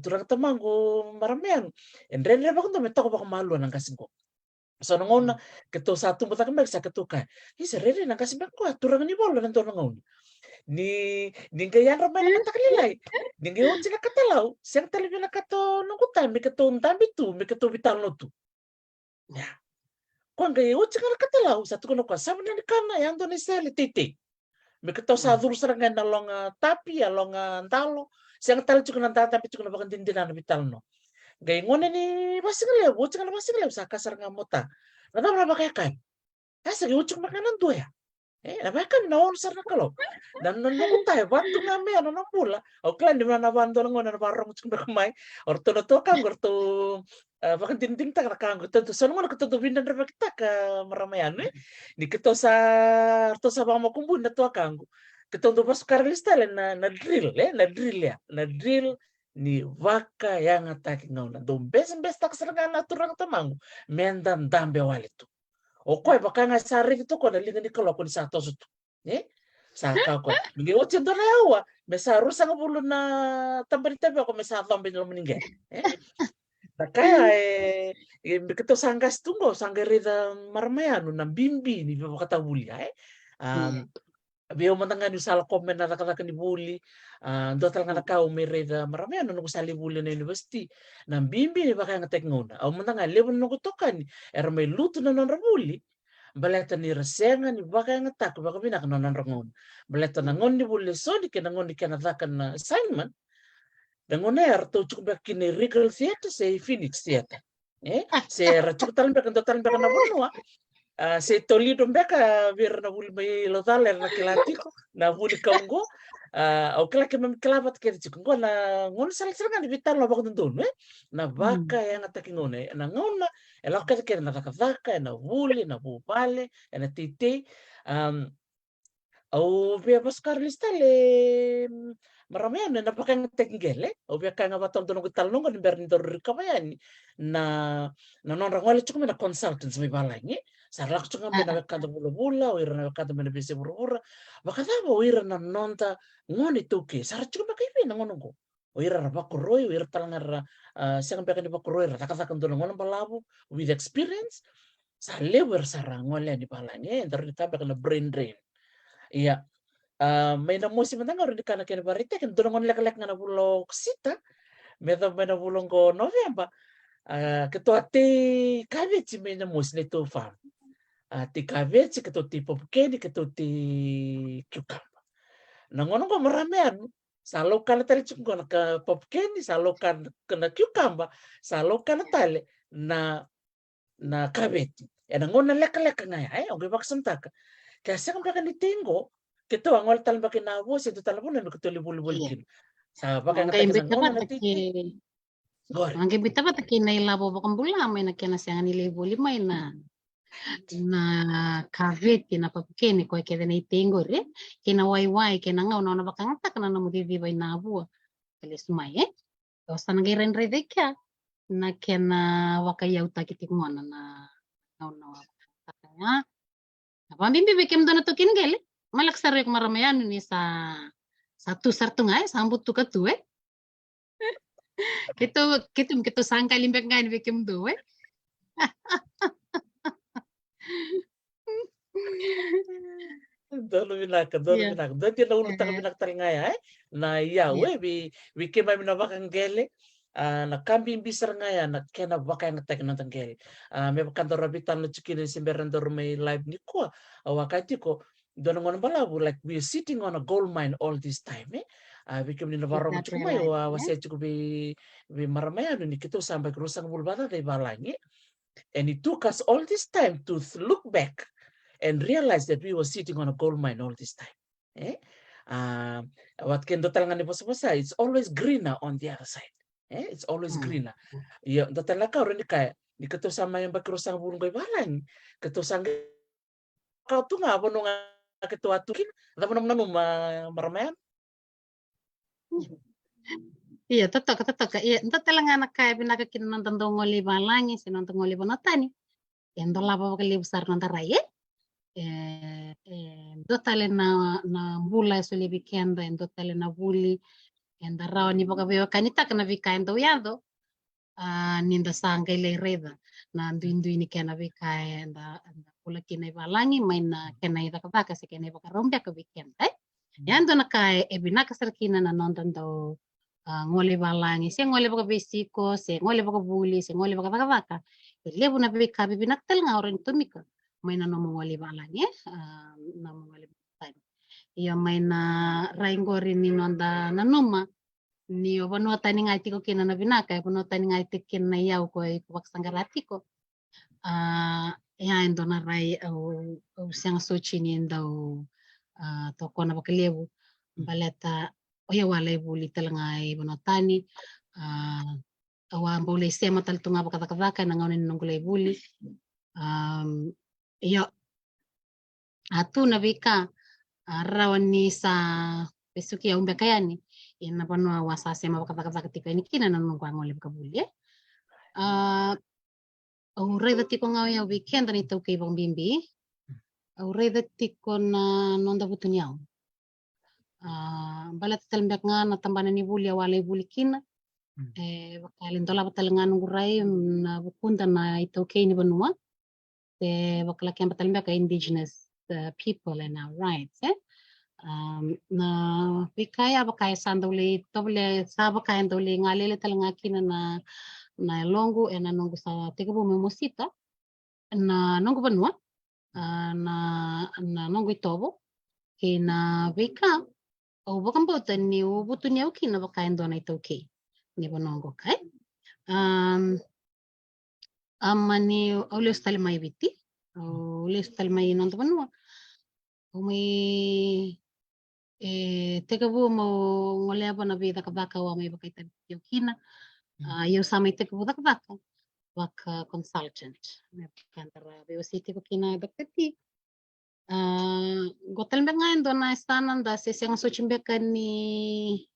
Turanga tamangu marameano.Endre ba kundo metako baka malu nang kasingko. So nangona keto satu mata kembali sa keto ka. Isa rere nang kasi bako turang ni bolo nang tonang ni gayan ramay na katakililay. Ni gayon sila katalaw. Siyang talaga na kato nung kutan. May kato dami tu. May kato vital no tu. Ya. Kung gayon sila katalaw. Sa tuko na kwa. Sabi na ni kana. Yan doon isa lititi. May kato sa duro sarangan na long tapi. Long talo. Siyang talo chuko ng tatapi. Chuko na bakang dindinan na vital no. Gay ngone ni basigalew, ucing na basigalew sa kasar nga mota. Nana ba kaya kan? Asa gi ucing makanan to ya. Nabakan na on sar na kalo. Dan non mo tayo bantu nga me ano nang pula. O klan di mana bantu lang ngone na barong ucing bakamay. Or to na to kang or to baka dinding tak kang to to sano mo to bindan ra kita ka maramayan Ni kito sa bang mo kumbun na to kang. Kito to pas karlista na drill na drill ya. Na drill ni waka yang ataki ngauna dom bes tak serga na turang tamang mendan dambe walitu o koy baka nga sari to ko na linga ni kalo ko ni sa to sutu saka ko ngi otin do yawa me sa rusa nga bulu na tambarita ko me sa tambe no meninge kaya kito sanggas tungo sangerida marmayano na bimbi ni baka tawuli Bio matanga ni sala komen na nakaka ni buli. Do talaga nakao may reda marami ano nung sali buli na university. Nang bimbi ni baka nga tekngona. Aw matanga lewan nung kutokan. Era may luto na non rabuli. Baleta ni rasenga ni baka nga tak baka binak non rangon. Baleta na ngon ni buli so di kinangon ni kanatakan na assignment. Dangon na to cukup kini Regal Theater sa Phoenix Theater. Se ra cukup talan baka na bonwa. Se Toledo mbeka vir na buli may lotale na kilatiko na buli kaungo au kila kema klavat kere chikungo na ngon sal sal ni vital na bakon don na baka yang ataki ngone na ngona ela kere kere na vaka na buli na bupale na tite au via Pascal listale Maramihan na napakangtengele obiakanga batondono gitalnongo ni bernitor kabayani na non rangole chukumi na consultants mi balangi sarlak chukumi na bekanda bula-bula o ira na bekanda na bese bura-bura bakadaba o ira na nonta ngoni tuke sar chukumi kaipi na ngonongo o ira ra bakuroi o ira talangar siang bekanda bakuroi ra takatakan dono ngono balabu with experience sa lewer sarangole ni balangi ndar ditabe kana brain drain iya may namusi matanga rin kana kena barite kan tulungan lek-lek nga nabulo ksita medo may nabulong ko November keto ati cabbage may namusi nito farm ti cabbage keto ti pumpkin keto ti cucumber nangono ko maramian sa lokal tali chungo ka pumpkin sa lokal kana cucumber sa lokal tali na cabbage nangono lek-lek nga ya oge baksantaka kasi kung kakanitingo kito ang wala talaga kinabos ito talaga na nagkatulibul-bulkin sa baka nga tayo ng una natiti gore Angge bita ba taki na ilabo bakang bula may na kena siya ni libo limay na kavet na papukeni ko kaya na itingo re kina wai kina nga una bakang tak na mo di bay na abu kalis may Tapos na naging re kya na kena wakayaw takitik mo na na kaya Pambimbi bikim dono to kingele malak sarek maramayan ni sa satu sartu ngai sambut tu katu Kita sangka limbek ngai bikim do dolo minaka dati na ulo taka minaktal nga na yawe we kema minabakang gele na kambing bisar nga na kena baka yang tek na tanggel me kanto rabitan lo chikini simberendor may live ni ko wakati ko dono ngono balabu like we sitting on a gold mine all this time we kema ni navarro mo chukmay wase chuko bi maramayano ni kito sampai krusang bulbata de balangi and it took us all this time to look back and realize that we were sitting on a gold mine all this time. What can do talaga ni basa it's always greener on the other side. It's always greener. Yo do talaga rin kaya ni kato sama yung bakrusang bulong koy balang. Kato sang kau tu nga bono nga kato atukin. Damo naman maramayan. Iya, totok. Iya, ento talaga nakaya pinakakin ng tandong balangi, sinong ngoli banatani. Endo laba bakali besar nantaraye. Dotale na bula suli bikenda en dotale na buli en da rawa ni boka veo kanita kana vika endo yado ninda sanga ile reda na ndu ni kana vika enda bula kina balangi maina kena ida kaka se kena boka rombia ka vikenda yando na kai ebina kasarkina na nonton do ngole balangi se ngole boka besiko se ngole boka buli se ngole boka vaka lebu na vika bibinak tel ngauren tumika may na nomongoli balangi nomongoli balangi iyo may na raingori ni nonda nanuma ni obano tani ngai ko kina na binaka obano tani ngai kina na yaw ko baksangarati ko ya endo na rai o siang sochi ni endo to kona bakalebu baleta oya wala buli talangai bono tani awa mbole sema taltunga bakata na ngaunin nongulay buli Iyo, atu na vika rawan ni sa pesuki ya umbe kayani ina pano wasa sema wakata katika ini kina na nungwa ngole kabuli aurai dati ko ngaw ya weekend ni tau kay bang bimbi aurai dati ko na nonda buto niyaw balat talmbek nga na tambana ni buli awalay buli kina bakalin dola batal nga nunguray na bukunda na itau kay ni banua bakalakian batalmbek ka indigenous people and our rights na bikaya bakaya sanduli toble sabakaya nduli ngalele talanga kina na longu na nongu sa tigabu memosita na nongu banua na nongu itobo kina bika o bakang bota ni ubutu ni kina bakaya ndona ito okay ni banongo kai amani ulis talimay biti ulis talimay nonto banua umi tekabu mo ngole apa na vida kabaka wa may bakay tayo kina yung sa may tekabu kabaka waka consultant may kantara beyo city ko kina daktati Gotel bengain dona istanan da se yang so chimbeka ni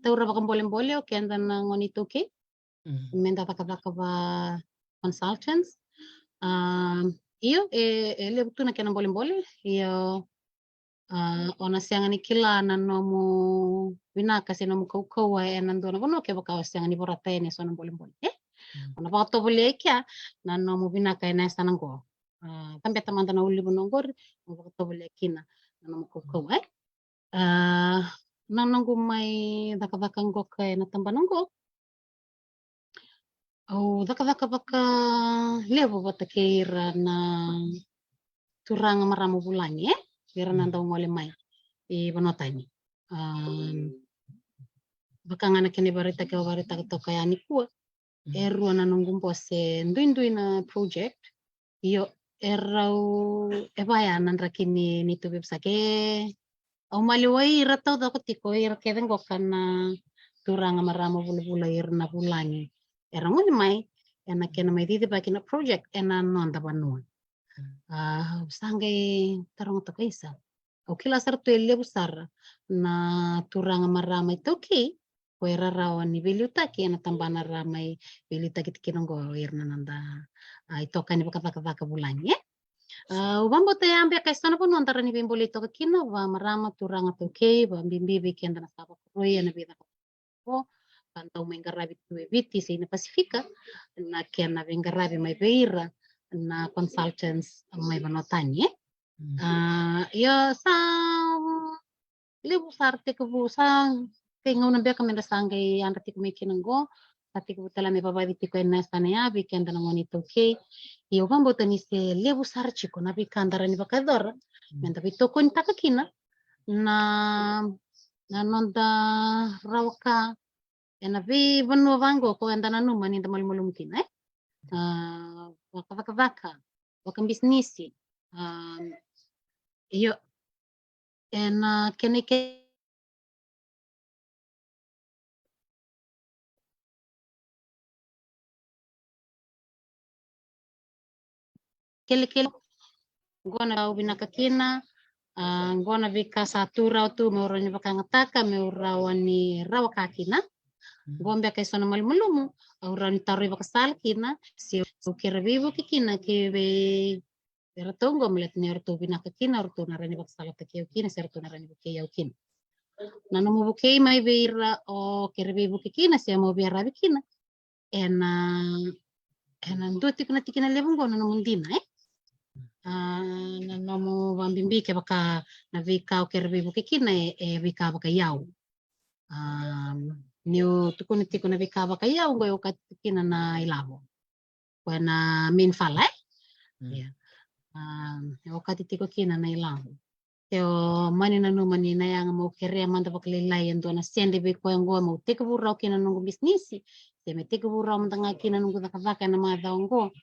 taura bakam boleh o kenda na ngoni toke menda taka ba consultants iyo ele butuna kena boleh iyo ona siang ni kila na nomu binaka se nomu kau nan dona bono ke baka siang ni borata ni so boleh ona ba to boleh kya na nomu binaka na istanan go tambe tamanda na uli bonongor ngo to boleh kina na nomu kau nanonggo may daka-dakang go kay natambanonggo. Daka-daka baka levo bata keira na turanga maramo bulangi ira nanda ngole may banotani. Baka ngana kini barita to kaya ni kuwa eru nanonggo po se ndui na project iyo erau ebaya nandra kini nito bibsake maliwai ratau da kutiko ira keden go kana turanga maramo bula irna bulangi era ngoni mai ena kena mai didi bakina project ena nonda banua sangai tarong to kaisa kila sartu ele busara na turanga marama itoki ko era rawan ni beliuta ki ena tambana ramai beliuta kitkinongo irna nanda itoka ni baka bulangi Ubambo te ambe kai sana pun antara ni bimboli to kina wa marama turanga to ke wa bimbi kenda na saba roi na bida ko pantau mengarabi tu biti se na Pasifika na kena mengarabi mai beira na consultants mai banotani ya sa lebu sarte ke busa tengo na beka menda sangai anda tik mekinango tati ko tala me baba diti ko na sana ya bikenda na ngoni to ke iyo bambo tani se lebu sarchi ko na bikandara ni bakador menda bitoko ni takakina na nonda rawaka ena vi banu vango ko enda na numa ni damal mulumkin waka bisnisi iyo ena kenike kele gona ubinaka kina gona vika satura tu meurani bakangataka meurawani rawaka kina gombe kai sona malmulumu aurani tarui bakasal kina si ukira vivo kina kebe eratongo melet ne orto binaka kina orto narani bakasal take kina serto narani buke kina nanu mo buke mai beira o kerbe buke kina si mo biara kina ena ndoti kuna tikina lebungo nanu mundina na nomu bambimbi ke baka na vika o kerbe buke kina vika baka yau niu tukuni tiku na vika baka yau ngo yo katikina na ilavo ko na min fala o katitiko kina na ilavo teo mani na no mani na yang mo kere manda baka lilai endo na sende be ko ngo mo tiku burau kina nungu bisnisi te me tiku burau mtanga kina nungu baka na madha ngo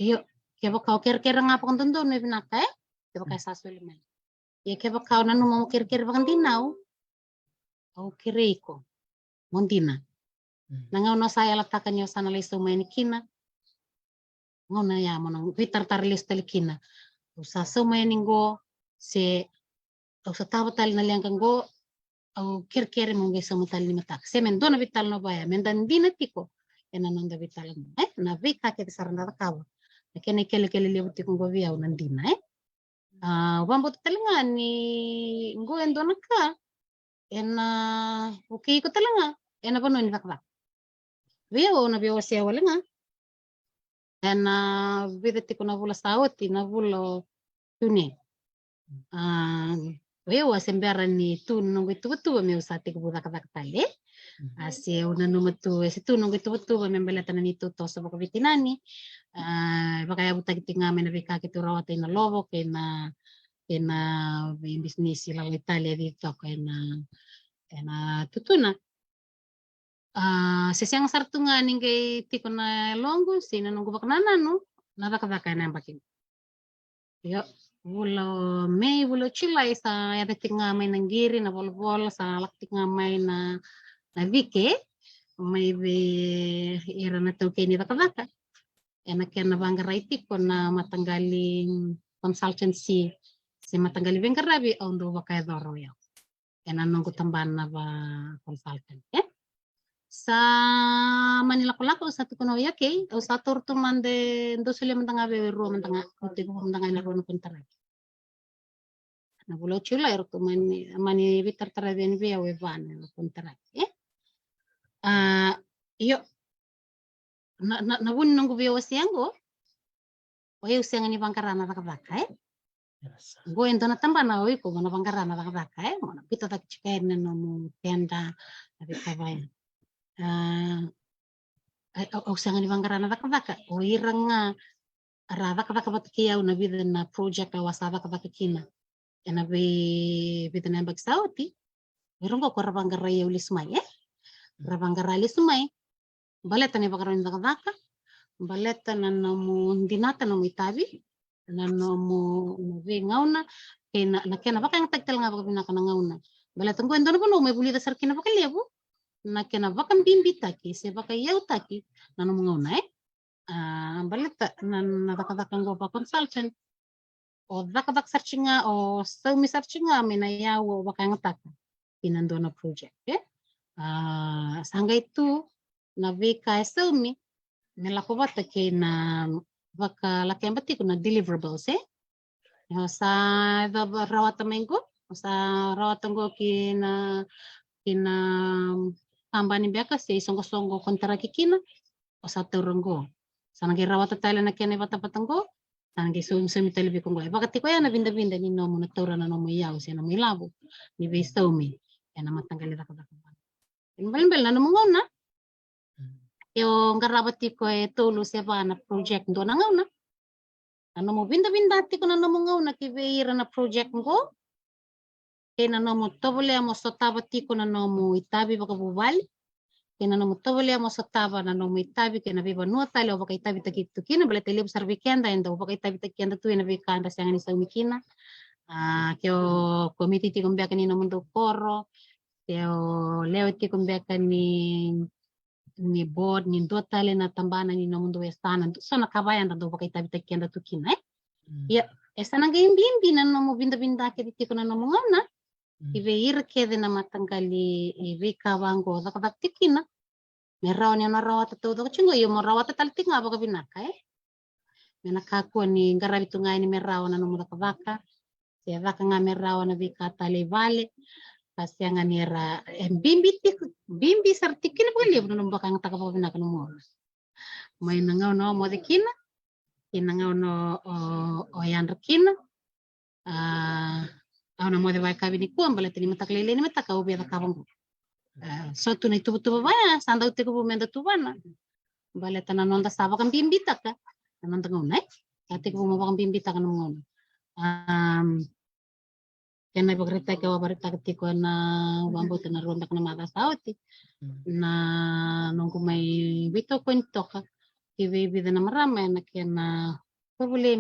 iyo keba kau kira-kira ngapa kan tentu nih binaka keba kau sasuli mai ya keba kau nanu mau kira-kira bakan dinau au kiriko mondina nangau na saya latakan yo sana leso mai kina ngona ya monang vitar tar lista kina usa so mai ningo se au satawa tal na liang go au kira-kira mau geso mutal ni matak semen dona vital no baya mendan dina tiko ena nanda vital na vika ke sarana kawa kene kele lebuti ko via unandina wambo talenga ni ngo endona ka ena uki ko talenga ena bono ni vakva via ona via wasia walenga ena videti ko na vula saoti na vula tuni via wasembera ni tu nongo tu me usati ko budak tale asi una numatu esi tu nongo tu membela tanani tu to sa vitinani baka ya buta kitinga mena vika kitu rawat ina lobo kena bisnis la Italia dito kena tutuna sesiang sartunga ninge tiko na longo sina nunggu baknana no na baka na bakin yo bulo Mei bulo Julai sa ya tinga may nanggiri na bol sa laktinga may na vike may ira na to keni baka enak na bangga raiti ko na matanggaling consultancy Sema tanggali bengkarabi ondo bakay doro yaw. Enanong kutamban na ba consultant. Sa Manila ko sa tukuno yake o sa turto mande ndo sila mantanga be ro mantanga uti ko mantanga na ro no kontara. Na bulo chula ero to mani bitar tara den be awe van no kontara. Yo na bun nunggu be wasiango. Oye usianga ni bangkarana rakabaka Go ento na tamba na oi ko na bangkarana rakabaka mo na pita tak chikain na mo tenda abi kabay. Usianga ni bangkarana rakabaka o irang rakabaka batkiyaw na bidan na project awasada kabaka kina. Na bidan na bagsauti. Irong ko rabanggaray ulismay Rabanggaray ulismay. Baleta ni bangkaran rakabaka. Baleta na mo dinata na mo itabi na mo ngauna kena na kena baka ang tagtal nga baka pinaka ngauna baleta ko endo na no may bulita sar kena baka lebu na kena baka bimbita ki se baka yaw taki na mo ngauna baleta na nakakatakan ko pa consultant o dakadak searching nga o so mi searching nga may nayaw baka ang taka kinando na project sangga itu na vika so mi nilako bata kina baka laki bati ko na deliverables sa rawat minggu sa rawat ko kina ambani biaka se songo kontara kikina o sa turunggo sa nagi rawat tala na kene bata patanggo sa nagi sumi telebi ko baka tiko ya na binda ni no mo na tura na no mo yaw se na mo ilabo ni besto mi ya na matanggali ra ka bal na mo ngona yo ngarabati ko tulu se na project do na ngauna ano mo binda ti ko na mo ngauna kibeira na project ko kena no mo tobole mo sotabati ko na no mo itabi baka bubali kena no mo tobole mo sotaba na no mo itabi kena biba no tale baka itabi takitu kina bale tele besar weekend enda baka itabi takienda tu na weekend sa ngani sa mikina kyo komiti ti kumbia kanino mundo koro kyo leo ti kumbia ni board ni dotale na tambana ni no mundo estana so na kabayan do baka itabi takienda tu kina ya esa na bimbi na no mo binda ke ti ko na no mo ngana iveir ke de na matanggali ivika wango da tikina merao ni na rawata to do chingo yo mo rawata taltinga baka binaka menaka ko ni ngarabi tunga ni merao na no mo baka se baka nga merao na vika tale vale pasianga ni ra bimbi sartikina baka liab no baka nga taka baka binaka no mo may nangaw no mo de kina kinangaw no o yan kina na mo de vai kabini ko ambala tini mataklele ni mataka ubi kabang so tu na tubu baya sanda uti ko bumenda tubana bala tanan nonda saba kan bimbita ka tanan tangaw na ati ko bumaba kan bimbita ka nung kena pagrita ka wabarita ka ko na wambo na ronda ka na mata sauti na nung kumay bito kwento ka kibibi na marama na kena pabuli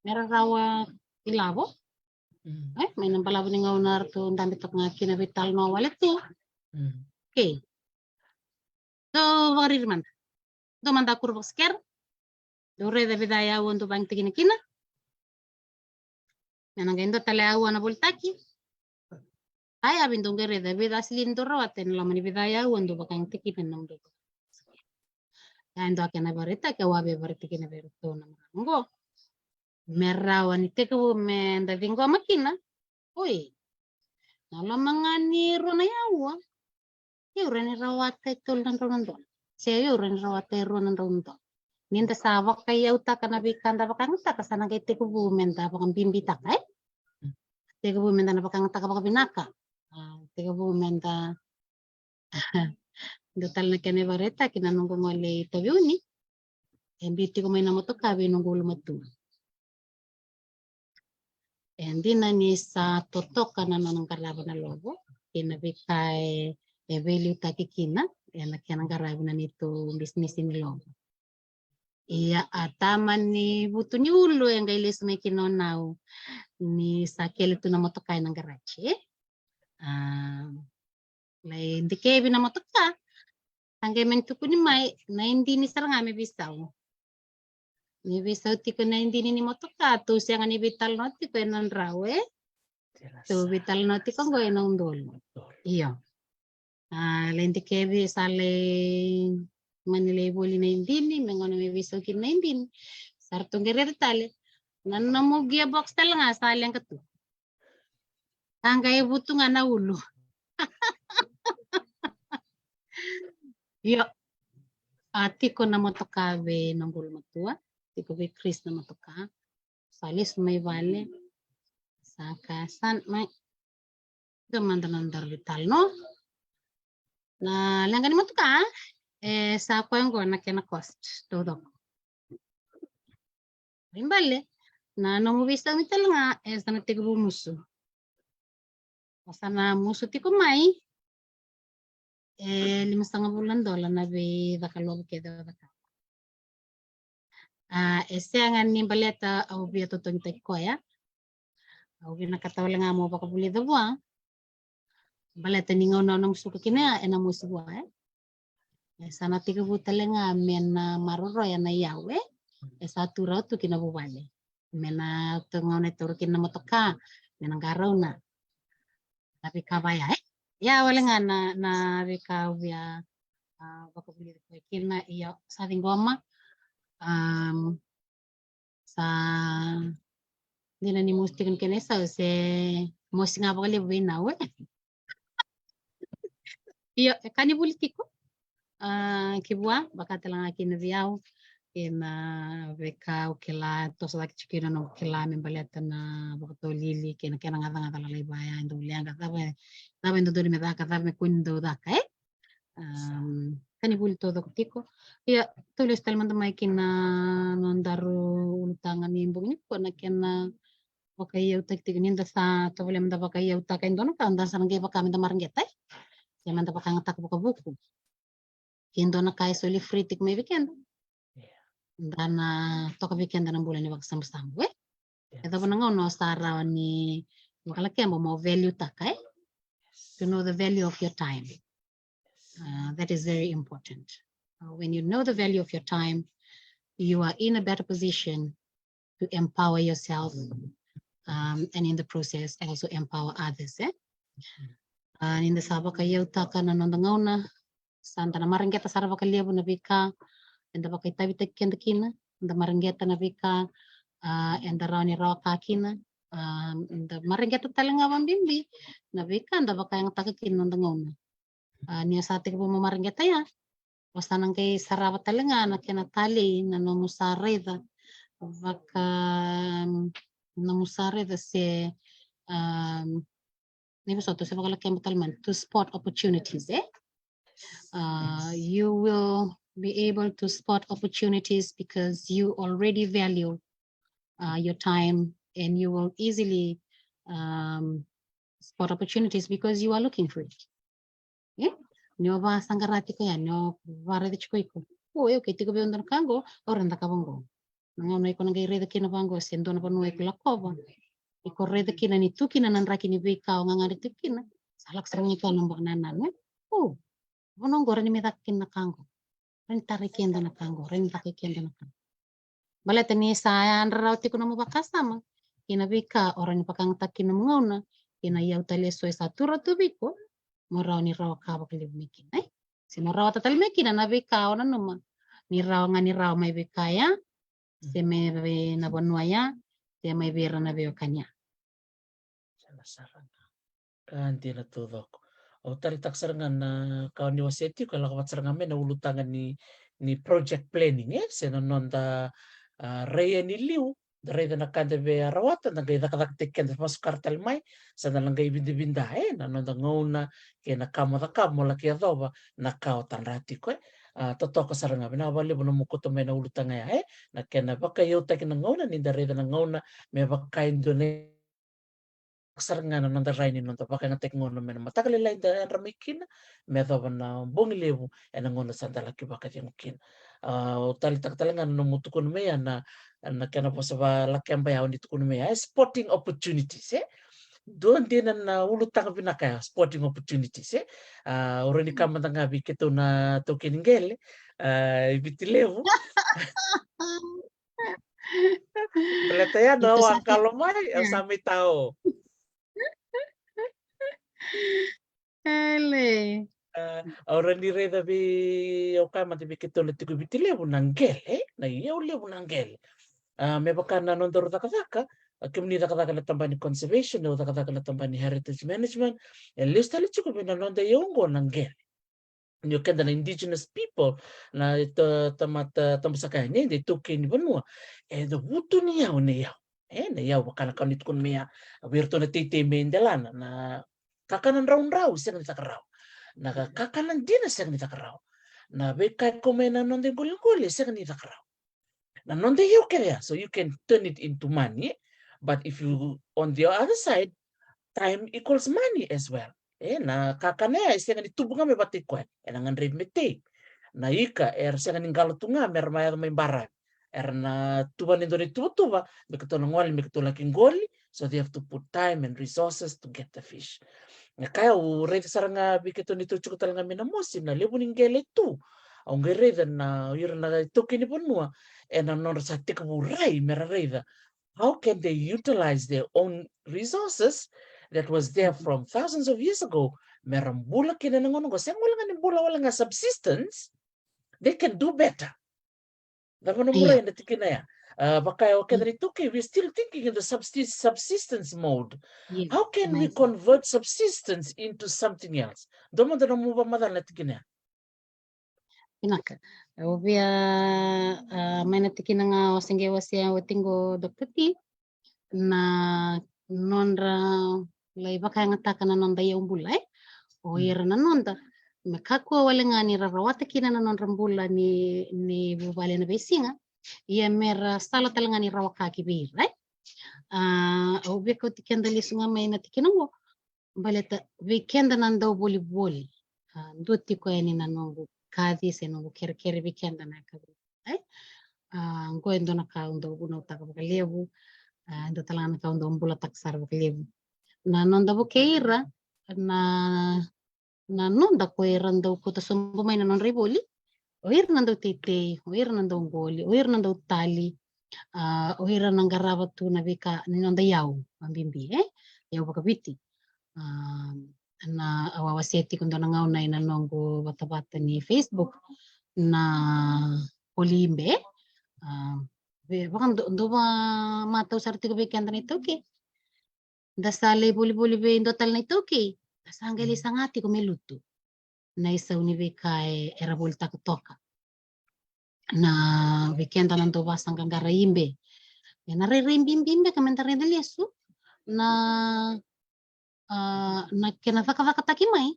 merarawa ilabo may nang palabo ni nga unar to dami tok nga kinabital no walet to okay so warir man do manda kurbo sker do re de bidaya won do bang tigina kina nang gendo tale awa na bultaki ay abin dong re de bidas lindo rawaten la mani bidaya won do bakang tikipen nang do ando akena barita ke wabe barita kina berto na mango merawan iteku menda vingo makina oi nalo mangani rona yawa yurani rawate tulan rondo se yurani rawate rondo ninda sawak kaya uta kana bikanda bakang ta kasana kay teku bumenda bakang bimbita kay teku bumenda na bakang ta bakang binaka teku bumenda dotal na kene bareta kinanungko mole tabiuni embiti ko may namoto kabi nungko lumatu Endi na ni sa totok ka na ng karabo na lobo. Kinabikay value takikina. Yan na kaya ng karabo na nito business ni lobo. Iya ataman ni buto ni ulo yung gailis may kinonaw ni sa kelito na motokay ng garache. Lay hindi kayo na motoka. Hanggang man ko ni may na hindi ni sarang may bisaw. Ni bisa tiko na hindi ni motoka tu siya nga ni vital no tiko enan rawe. Tu vital no tiko ngo enang dolo. Iyo. Lenti kebi sale manile boli na indini mengono me bisa kin na indini. Sarto ngere tale. Nan namo gearbox tala nga sale ang katu. Ang kaya buto nga na ulo. Iyo. Tiko na motoka be nanggol matua. Tiko be Chris na motoka. Salis may vale. Saka san may gamanda nandar vital no. Na langgan motoka sa ko yang na kena cost todo. Rimbale na no vista vital nga sa na tigo muso. Sana muso tiko mai 5,5 bulan dola na be dakalog kedo daka. Ese nga ni baleta au bia totong ko ya. Au bina katawala nga mo baka buli dabwa. Baleta ni ngaw na muso kina ena muso bua sana tiga butale nga men maroro ya na yawe satu ratu kina bubale mena tungaw na turu kina motoka mena garaw na tapi kabaya ya wala nga na rika via baka buli ko kina iya sa goma sa dina ni musti kan kene sa se musti nga baka libu nawe iya kani politiko kibwa baka talang akin viaw ina veka ukila tos laki chikina no ukila membaleta na baka lili kena ngata ngata lalai baya ndo lianga tabe ndo dori medaka tabe kundo daka kani buli todo kutiko ya tulis tal manda mai kina nondaru utangan nimbung ni ko na kena baka iya utak tik ninda sa to boleh manda baka iya utak indono ka anda sange baka manda marangeta ya manda baka ngatak buka buku kindo na kay soli free tik may weekend dan toka weekend na bulan ni wag sambu ito pa nga no sara ni makalaki mo value takay to know the value of your time that is very important when you know the value of your time you are in a better position to empower yourself and in the process also empower others in the saba kayo taka na nondangona santa na maranggeta sara bakaliabo na bika enda bakai tabi tekken kina enda maranggeta na bika enda rauni rawa kakina enda maranggeta talanga bimbi na bika enda bakai yang takakin nondangona niya sa ating maranggeta ya basta nang kay saraba talanga na kena tali na nomusareda baka nomusareda se Niba soto sa bakalaki ang batalman to spot opportunities you will be able to spot opportunities because you already value your time and you will easily spot opportunities because you are looking for it. Nyo ba sanggarati ko yan, nyo varedi chiko iko. Okay, tigo ba yung kango, or nanda kabongo. Nangonay ko nagay-reda kinabango, sendo na panuay ko lakoba. Iko reda kina ni tu kina nanraki ni bika o ngangari kina. Salak sarang ikaw ng bakanan Bonong gore ni mitakin na kango. Ren tarikiendo na kango. Ren takikiendo na kango. Balete ni sa andrauti ko na mabakasama. Kinabika orang ni pakang takin na mungona. Kinayaw taleso sa turo tubiko. Maraw ni raw kabak libumikin. Sinaraw tatalmikin na nabika o na naman. Ni raw nga ni raw may bikaya. Si may nabanwaya. Si may bira na biyo kanya. Sarang kanti na tudok o talitak sarangan na kawan ni waseti kalau kawat sarangan me na ulutangan ni project planning senononda raya ni liu raya na kanda be arawata na gay dakadak tekken da masuk kartal mai sana lang gay binda na nonda ngona ke na kamo laki adoba na kautan rati ko totoo sarangan na wali mo mukuto me na ulutanga ya na kena baka yota kina ngona ni da raya na ngona me baka indone sarangan nonda raini nonda baka ngatek ngono men matakali lain da ramikin me do na bongilebu ena ngono santa laki baka jengkin tali tak talangan no mutukun me na kana posaba laki amba ya tukun me sporting opportunities doon din na ulutang pinaka sporting opportunities orani kama tanga biketo na tokeningele ibitilevu Beleta Itu no ang saja. kalomay Ya. sa tao. Ele. Ora ni reda bi o kama te biketo le tiku bitile bunangele na ia ule bunangele. Me bakana non doro takataka kimni takataka le tambani conservation o takataka le tambani heritage management e lista le chuku bina non de yongo nangele. Nyo kenda na indigenous people na tamata tamasaka ni de toke ni banua e do butu ni yao ne yao. Na yao bakana kanit kun mea wirto na tite mendelana na kakanan raun-rau siya na takarau. Nakakakalan din na siya ni takarau. Na bekay komena non de guli-guli siya ni takarau. Na non de you kaya, so you can turn it into money, but if you on the other side, time equals money as well. Na kakanea siya ni tubo nga may batikwan, nangan rin mete. Na ika siya ni galotunga mermaya may barang. Na tuba ni doni tuba, mekato ngwali mekato laking goli, so they have to put time and resources to get the fish. Kaya o rei saranga biketo ni tuchu talanga mina mosi na lebu ningele tu. Au ngereda na ira na toki ni bonua e na nora sa tika burai mera reida. How can they utilize their own resources that was there from thousands of years ago? Merambula kina nangono ko seng wala nga bula wala nga subsistence. They can do better. Dapat Iya. nomor na tikina ya. Baka we're still thinking in the subsistence mode. Iya. How can we convert subsistence into something else? Domo da mo ba madal na tikina. Pinaka. Obvia maina tikina nga wasinge wasia watingo dokati na nonra lai baka ngataka na nonda ya umbula o ira na nonda mekakua wale nga ni rarawata kina na nonra mbula ni bubale na besinga ia mera stala talanga ni rawakaki bira obvia ko tikenda lisunga maina tikina ngo baleta weekend nanda boli boli nduti ko yani na nongo kadi se nongo kere weekend na kabri ngoendo na kaundo uno taka bakalevu ndo talanga na kaundo mbula taksar bakalevu na nonda bukeira na nonda ko iranda ko ta sumbu mai na non riboli oir nanda tete oir nanda ngoli oir nanda tali oir nanga rabatu na bika ni nonda yau ambimbi yau bakabiti na awawaseti kundo na ngau na inanongo bata-bata ni Facebook na polimbe bakang do ba mataw sarti ko bikanda nito ke dasale boli-boli be indotal na ito ke dasanggali sangati ko meluto na isa unibika era volta kutoka na weekend nando basang kangara imbe na re-re-imbimbe kamentare dali asu na na kena vaka takimai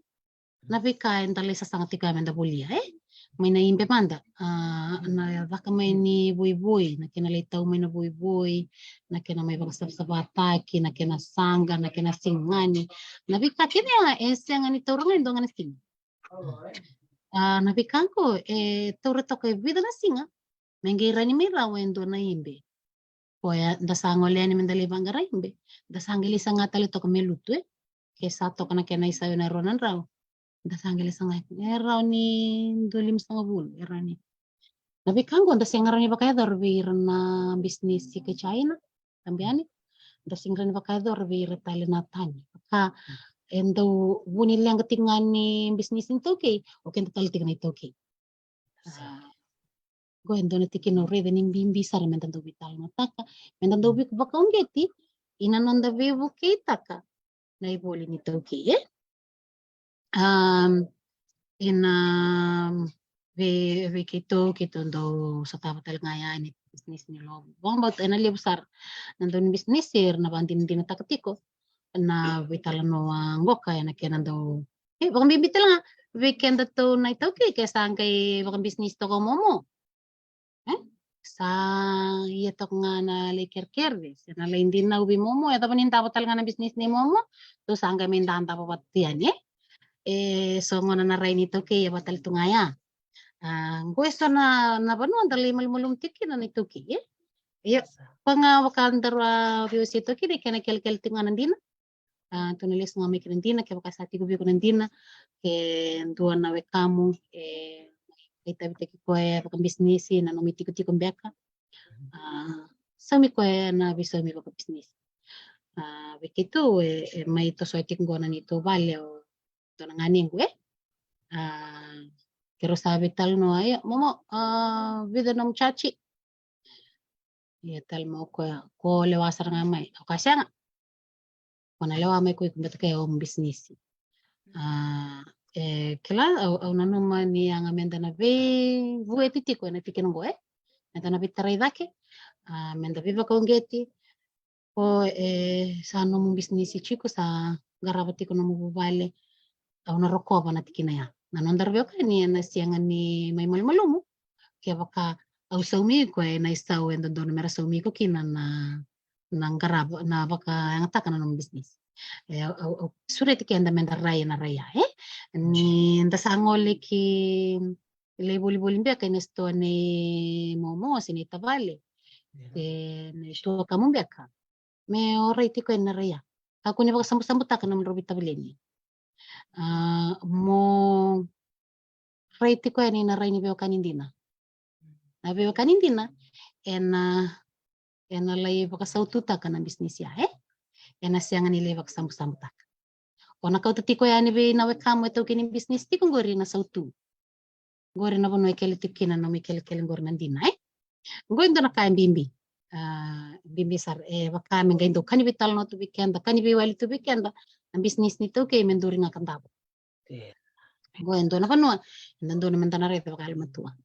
na bika entale sa sangat tika menda bulia may na imbe manda na vaka may ni buy na kena litaw may na buy na kena may baka sabataki na kena sangga na kena singani na bika kena nga ni tawrang ndo nga na sing na bika ko tawra to kay vida na singa mengira ni mira wendo na imbe Poya dasangole ni mendali bangara imbe dasangili sanga tali to melutu ke sato kana kena isa na ronan raw dasangili sanga raw ni dolim sanga bul erani nabi kango ndas yang ngarani bakaya dorbi na bisnis ke China tambiani ndas yang ngarani bakaya dorbi retali natani ka endo buni lang tingani bisnis into ke oke tali tingani to ke go endo na tikino re de nimbimbi sar mentando vital nataka mentando bi baka ungeti inanonda vevo ke taka na iboli ni to ke ve kito ndo sa tama talaga ya ni business ni lo bang baut ena besar nandun business na bandin din takatiko na vitala no ngoka ya na kenando bang bibitel nga weekend to na ito kay sang kay bang business to ko momo sa iya to nga na leker na lain din na ubi momo ya tapanin tapo talaga na business ni momo to sang kay mindan tapo patian so ngona na ray nito kay batal to nga ya gusto na banu andali malmulum tiki na nito ki ya panga wakandar views ito ki de kana kel tinga nandina tunulis nga may kinandina kaya wakasati ko ko nandina ke duan na we kamu kita bita ki ko bakang bisnis na numiti ko beka Sami ko na bisami ko business. Begitu may to so itik ngona nito vale o to nanganing ko kero sabi tal no ay momo vida nom chachi ya tal mo ko lewasar ngamai o kasya kona lewa mai ko kumbat kayo business kela au nanuma ni ang amenda na ve vue titi ko na tikin ngo menda na bitarai dake menda viva ko ngeti ko sa no business chico sa garabati ko no vale au na roko na tikina ya na nondar veo ka ni na siangan ni may malmalumo kaya baka au saumi ko na isau endo don mera saumi ko kina na nang garab na baka ang taka na ng business surat ki anda menda raya na raya ni nda sangole ki le boli boli mbia ka nesto ni momo sinita vale ne to kamu mbia ka me ora iti ko na raya ako ni baka sambu-sambu taka na robita bileni mo raiti ko ni na rai ni beo kanindina na beo kanindina ena lai baka saututa ka na business ya ena siangan ni le baka sambu-sambu taka ona kau tati ko yani be na we kamu ito kini business ti kung gori na sautu gori na bono ikele tikina no mikele kele gori nandina gori ndo na kaya bimbi bimbi sar baka menga indo kani bital no tu bikenda kani bi wali tu bikenda ang business nito kay menduri nga kandabo gori ndo na bono ndo na mendana rete baka almatua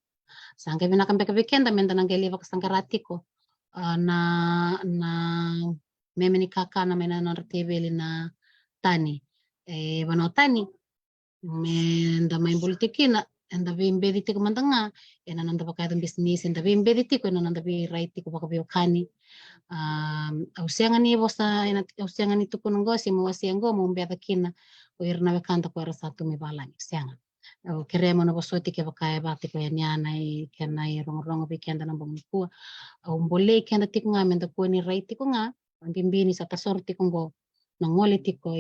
sangke bina kambe ka bikenda mendana ngeli baka sangkarati ko na memeni kaka na mena na rtebeli na tani bano tani menda main politikina enda bimbe ko mandanga ena nanda baka business enda bimbe ko ena nanda bi right ko baka biokani ausiangan ni bosa ena ausiangan itu ko ngo si mo asiango mo mbeta kina o irna bekanta ko satu mi balani siangan o keremo na bosoti ke baka bati ko yana kenai rong bikenda na bongku o mbole kenda tikunga menda ko ni right ko nga bimbini sa tasorti ko ngo nangole tiko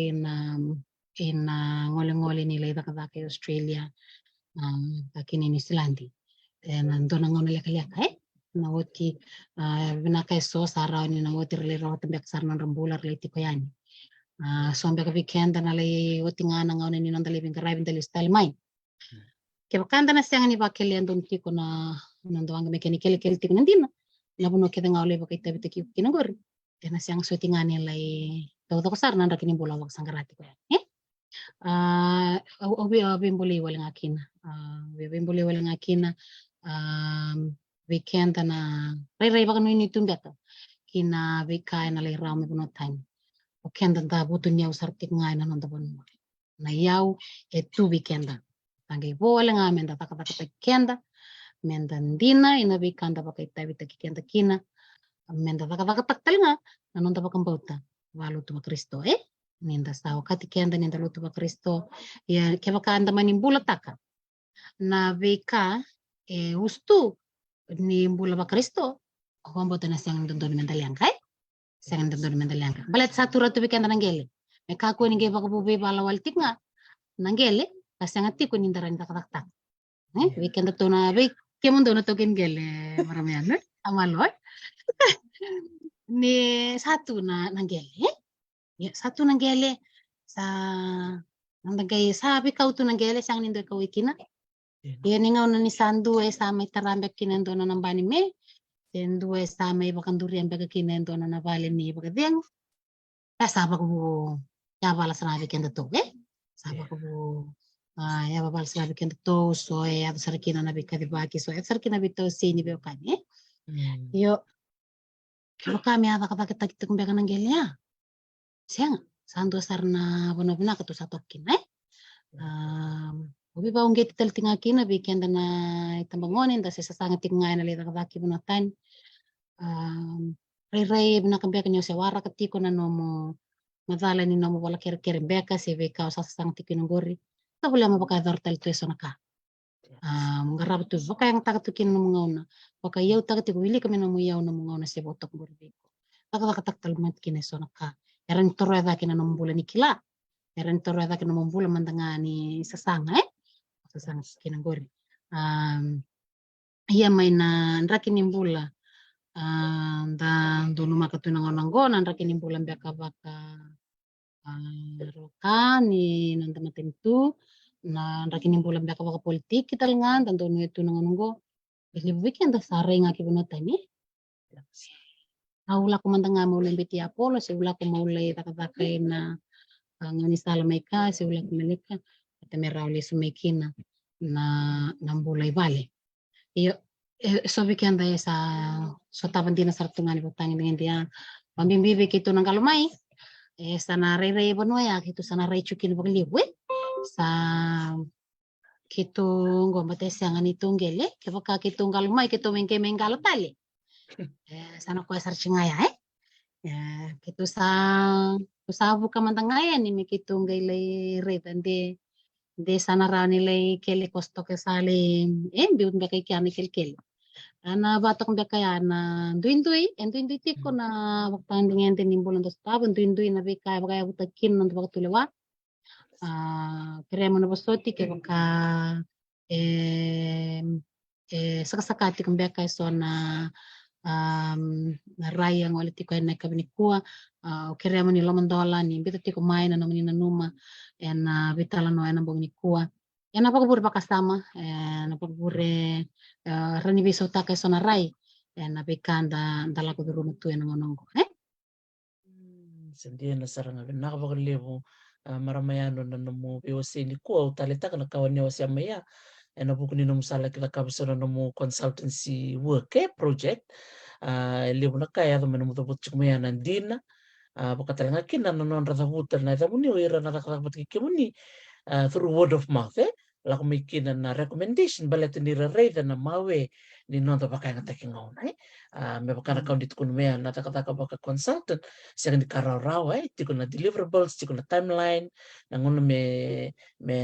ngole-ngole nila idakadake Australia kakini New Zealand nando nangone leka-leka nawoti binaka so sara ni nawoti rele rawat mbek sarna rambular le tiko yani so mbek weekend na le woti ngana ngone ni nandale bin garabin dali style mai ke bakanda na siang ni bakeli andon tiko na nando ang mekanikele kel tiko nandina labuno ke ngawle bakay tabi tiki kinagor na siang so tingani lai taw ko sar nanda kini bola wak sanggarati ko bimbuli wala ngakina bimbuli wala ngakina weekend na ray baka no ini tumbata kina bika na lay rame puno time weekend da buto niya usartik nga na nanda bon na yaw weekend tangi wala nga menda taka weekend menda ndina ina weekend baka itabi takikenda kina menda taka taktal nga nanonda baka bauta walu tu Kristo ninda sawa kati kenda ninda lutu ba Kristo ya keba anda manimbula taka na veka ustu ni mbula ba Kristo ako ambota na siyang dondon mendaliangka siyang dondon mendaliangka balat satu ratu bikenda nanggele meka ko ni geba ko bube bala waltik nga nanggele kasang ati ko ninda ran tak weekend to na be kemundo na to gele maramian amaloy ni satu na nanggele ya satu nanggele sa nandagay sabi kau tu nanggele sang nindo kau ikina ya ningaw na ni sandu sa may tarambek kinendo na nambani me sendu sa may bakanduri ang baga kinendo na navale ni baga deng saba ko ya bala sanabi kenda to saba ko ya babal sanabi kenda to so ya sarkina na bika dibaki so ya sarkina bito sini be kani yo kalo kami ada kata kita kumbaga nanggele ya siang sandu sarna bona katu satokin obi ba ungget tel tingakina weekend na itambangonin da sasanga tinga na leta kadaki bunatan ray bina kambia kanyo se wara katiko na nomo madala ni nomo wala kere beka se beka sasang tikin ngori ta wala mabaka dortal to eso naka ngarab tu baka yang takatukin no mga una baka yaw takati ko wili kami no mo yaw no mga una se botok ngori beko takal mat kineso naka eran toro da kina no mbula nikila eran toro da kina no mbula mandangani sasanga sasanga kinanggori iya may na nraki nimbula dan dulu maka tunangan nan rakini bulan baka baka roka ni nan teman tu na rakini bulan baka baka politik kita lengan dan dulu itu nangononggo ini weekend dah saring aki bunota ni Aula ko mandanga maulay biti Apollo, si ula ko maulay takatake na ngani sala maika, si ula ko malika, at merawli sumikina na nambulay bale. Iyo, so weekend ay so taban din na sartungan ni putangin dengan dia. Pambimbibi kito ng kalumay, sa naray-ray banwaya, kito sa naray chukin pagliwi, sa kito ngombate siya nga nitong gele, kapag kitong kalumay, kito mengke mengkalatali. Sana ko asar chingaya gitu sa buka mantangaya ni mikitong gaylay retan de sana ra nilay kele kosto ke sale biun ba kay kani kel ana batok ba kaya na duinduy tiko na waktan dingen tinimbulan dos tabon duinduy na bika kaya butakin ng waktulewa kremo na bostoti ke baka sakasakati kung beka so na raya ng ulit ko na kabinikua kaya mo nila mandola ni bita tiko mai na naman na numa bitala no na bong nikua napakaburi pa kasama napakaburi rani biso ta kay sona ray napikanda dala ko duro tu na ngonongo Sendia na sarang nakapagalibo maramayano na namo POC ni ko utalita kana kawan ni wasi amaya na buku ni nung sala kita kabisona namo consultancy work project libo na kaya to namo to putsuk maya nandina pakatala kina non rata putar na ita muni oira na rakabat kikimuni through word of mouth la kumikina na recommendation balet ni rareda na mawe ni non pakai ngata kingauna me bakana kau ditkun mea na taka baka consultant siang di karau tikuna deliverables tikuna timeline na ngono me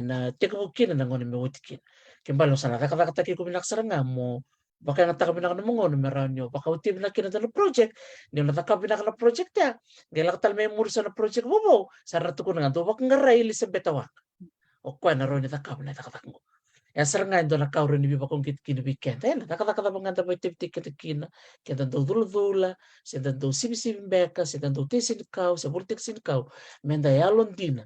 na tikukina na ngono me utikin kimbalo sana taka kikuminak saranga mo baka ngata kabinak na mongono meranyo baka uti binakina na project ni na taka binak na project ya gelak tal me mursa na project bobo saratu kuna ngato baka ngarai Elizabeth awak o kwa na roni taka na taka saranga ndo na kauro ni biba kong kini weekend nakata manganta mo tiptik kina kita do dula senta do sibi beka senta do tesin kau sa bultik sin kau menda ya londina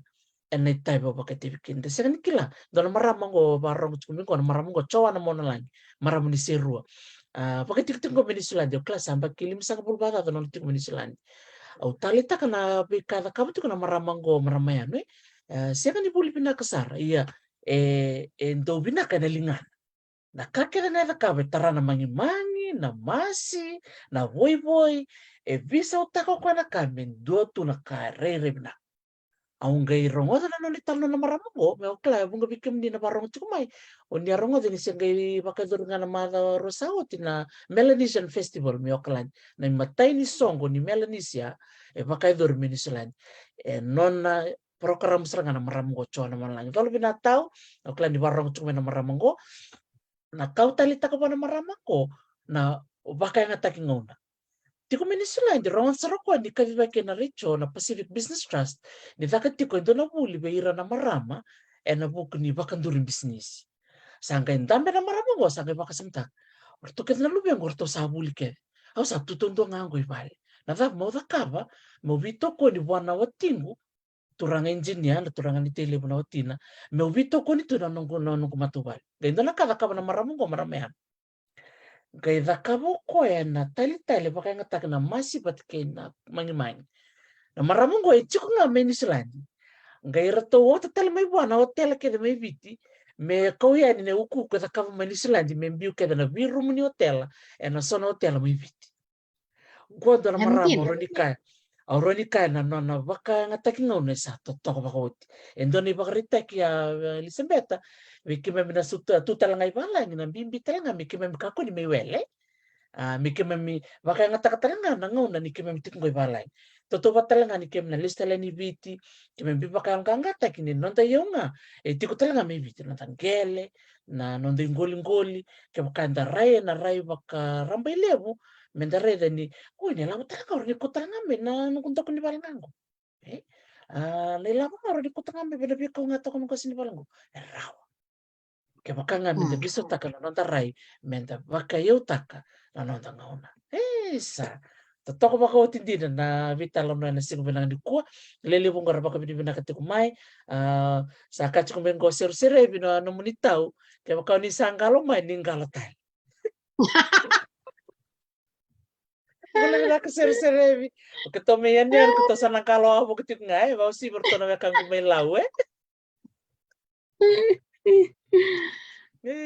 na itai ba ka tibikin de sekan kila do na maramang go barong chumi ko na maramang go chowa na mona lang maramang ni serua pakai tik ko Venezuela de kelas sampai kilim sang bulbata to no tik Venezuela au talita kana bika ka na maramang go maramayan sekan ni buli pinakasara iya endo binaka na lingan. Nakakira na kabe tara na mangi na masi na boy visa utako kwa na kame do tu na karere bina. Aung gai rongo na no litalo na maramongo me okla bunga bikem di na barong chukumai. Onia rongo din siya gai bakador nga na mada rosao tina Melanesian Festival me okla na matay ni songo ni Melanesia bakador minisulan. Non na program seranga na maramongo cho na malang. Kalau binatao okla di barong chukumai na maramongo na kau talita ka pa na maramongo na bakay nga taking ngona. Tiko Venezuela di rongan saroko di kaviva na richo na Pacific Business Trust ni takat tiko ito na buli beira na marama na buku ni bakan durin bisnis. Sangka dambe na marama go sangka baka samtak. Orto ket na lubi ang orto sabuli ke. Au sa tutondo nga ngo ibali. Na tak mau takaba mau bito ko ni buwan na watingu turang engineer na turang ni tele na watina. Mau bito ko ni tu na nung kumatubal. Ganda na kada ka na marama go maramayan. Kay dakabo ko na tali baka nga tak na masipat kay na mangiman. Na maramong ko chiko nga Venezuela. Kay rato o tatal may buwan hotel kay may biti. Me kauya ni uku ko dakabo Venezuela me biu kay na biru ni hotel na sono hotel may biti. Gwado na maramo ronika na baka nga taking na sa totoo baka uti. Endo ni baka ritek ya Elisabetta. Wiki may minasuta tuta lang ay bala ng bimbi talaga miki may kako ni may wele. Miki may baka nga takatalaga nangaw na ni kimi mitik ngoy balay. Totoo talaga ni kimi na lista lang ni biti. Kimi baka ang kangata kini nonta yung nga. Tiko talaga may biti na tanggele na nonta yung goli kaya baka raya na raya baka rambay levo. Mendare ni nila mo talaga orang ikut tangan na nungkunta ko ni balangango. Nila mo orang ikut tangan binabi ko nga to ko nung kasi ni balango. Raw. Ke bakanga minta biso taka nanonta rai, menta baka eu taka nanonta ngauna. Esa. Totoko baka otindina na vita lono na singo benang di kuwa, lele bunga baka bini bina katiku mai, sa kachi kumengo ser bino ano munitau, ke baka ni sanggalo mai ninggalo tai. Wala na ka ser Ketome yan yan, kuto sa nangkalo ako ketik ngai, bau si bertona kang kumelau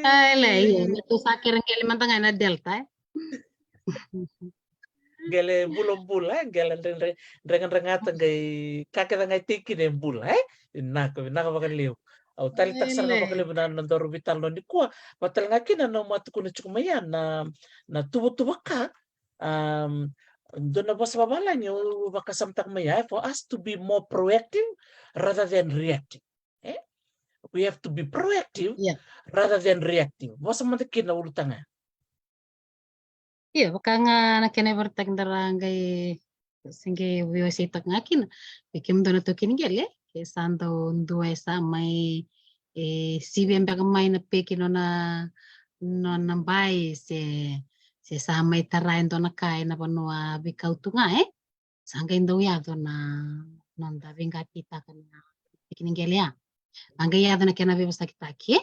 Lah iya, itu sakir ngeli mantang ana delta. Gele bulong bula, gele rengan gay kakek ngai tiki ne bula, naka bakan liu. Au tali tak saranga bakan liu na nandoro vital no di kuah, patal ngaki na no matu kuna cukumaya na tubu ka. Dona bos babalanya baka samtak maya for us to be more proactive rather than reactive. We have to be proactive rather than reactive. Bos mantakin na ulutanga. Iya, baka nga nakene bertak darangai singe wiwasi tak ngakin. Bikim dono to kini gele, ke santo ndua esa mai sibi ambak mai na peki nona nambai se sa mai tarain dona kai na panua bikau tunga sangga indo ya dona nonda vingati takan kini gele ya. Angga ya dona kena bebasa kita ki.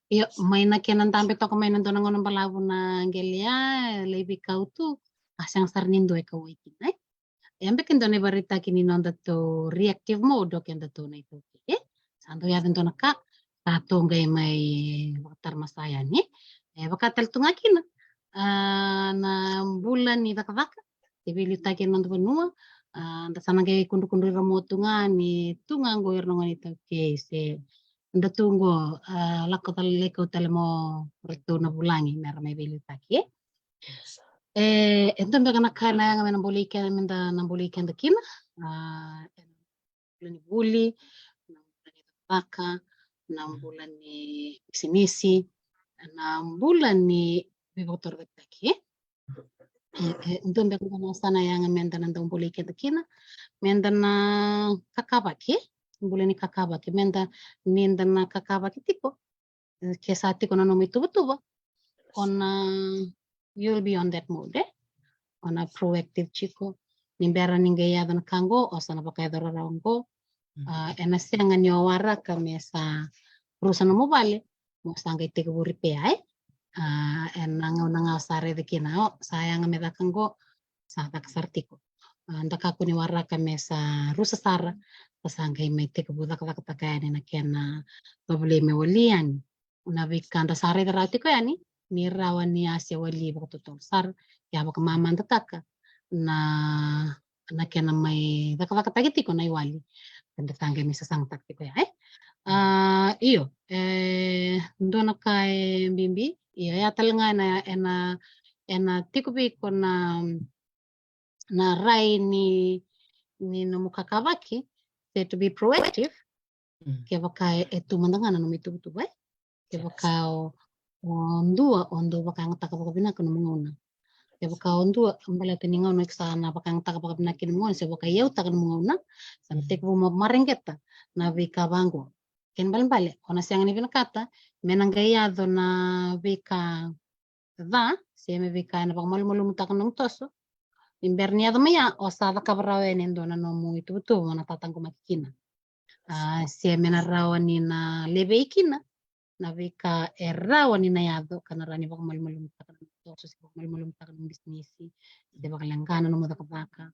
Iyo, may na kinan tampe to may nandun ng balabo na Angelia, lebi kau tu, asang sarnindo e kawai kinay. Yambe kindo ne barita kini nonda to reactive mode o kenda to na ito. Sando ya dento naka, tato ngay may waktar masaya ni. Bakatal to nga kina, na bulan ni dakavaka, tibili takin nonda panua, sana ngay kundu-kundu ramoto nga ni tunga goyer nga nito kese. Nda tunggu lako leko mo retorno bulangi mera mai beli taki. Então bega na kana nga nambulika minda nambulika ndakina. Bulani buli, nambulani baka, nambulani sinisi, nambulani bibotor taki. Então bega na sana yang menda nambulika ndakina, menda na kakabaki. Bulani kakabaki menda ninda na kakabaki tipo ke sati kono no mituba you'll be on that mode on a proactive chico nimbera ninge ya dan kango o sana pakai dorongo ena sianga nyo wara kamesa perusahaan mobile mo sanga iteke buripe ai ena nga sare de kinao sayang meda kango sa tak sartiko ndaka kuni wara kamesa rusa sara pasanga mai teke budak kaya na kena probleme walian una vikanda sare darati ko yani ni rawan ni asia wali bakto sar ya bak mama ndataka na kena mai daka tagiti ko na wali kanda tanga misa sang takti ko ya iyo ndona kai bimbi iya ya talenga na ena tikubi ko na rai ni no mukakabaki to be proactive ke baka etu mandangana no mitu tu bai ke baka ondua baka ngata ka bina kono mongona ke baka ondua ambala teninga no eksana baka ngata ka bina kin mongona se baka yau ta kono mongona samte ko mo marengeta na vika bango ken bale ona siang ni bina kata menangaya do na vika se me vika na baka malu muta kono toso imbernia do maya o sa da kabrawe nendo na no mu itu betul na tatang ko makikina se mena rawani na lebe ikina na vika rawani na yado kana rani baka malu muta kono toso se baka malu muta kono bisnisi se baka langana no muda kabaka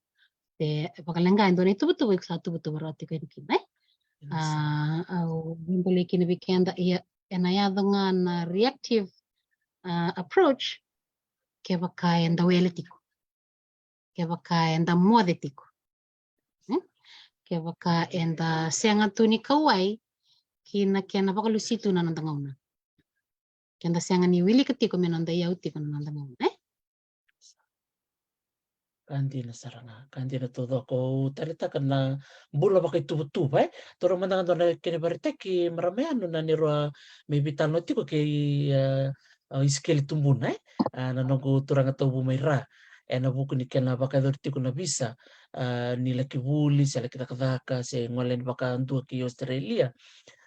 se baka langana do itu betul sa tu betul berarti ko ikina au bimbole kina vikenda ya ena yado nga reactive approach ke baka enda weletiko ke baka enda modetiko ke baka enda sianga tuni kawai kina baka lusitu na nandangauna kenda sianga ni wili ketiko menanda yauti ko nandangauna Kantina saranga kantina todo ko tarita kana bula baka tubu toro mandangan dona kene barite ki marameano na nirwa maybe tano tiko ke iskeli tumbuna na nogo turanga tobu maira na buku ni kena baka dortiko na bisa nila kibuli sala kita kadaka se ngolen baka antua ki Australia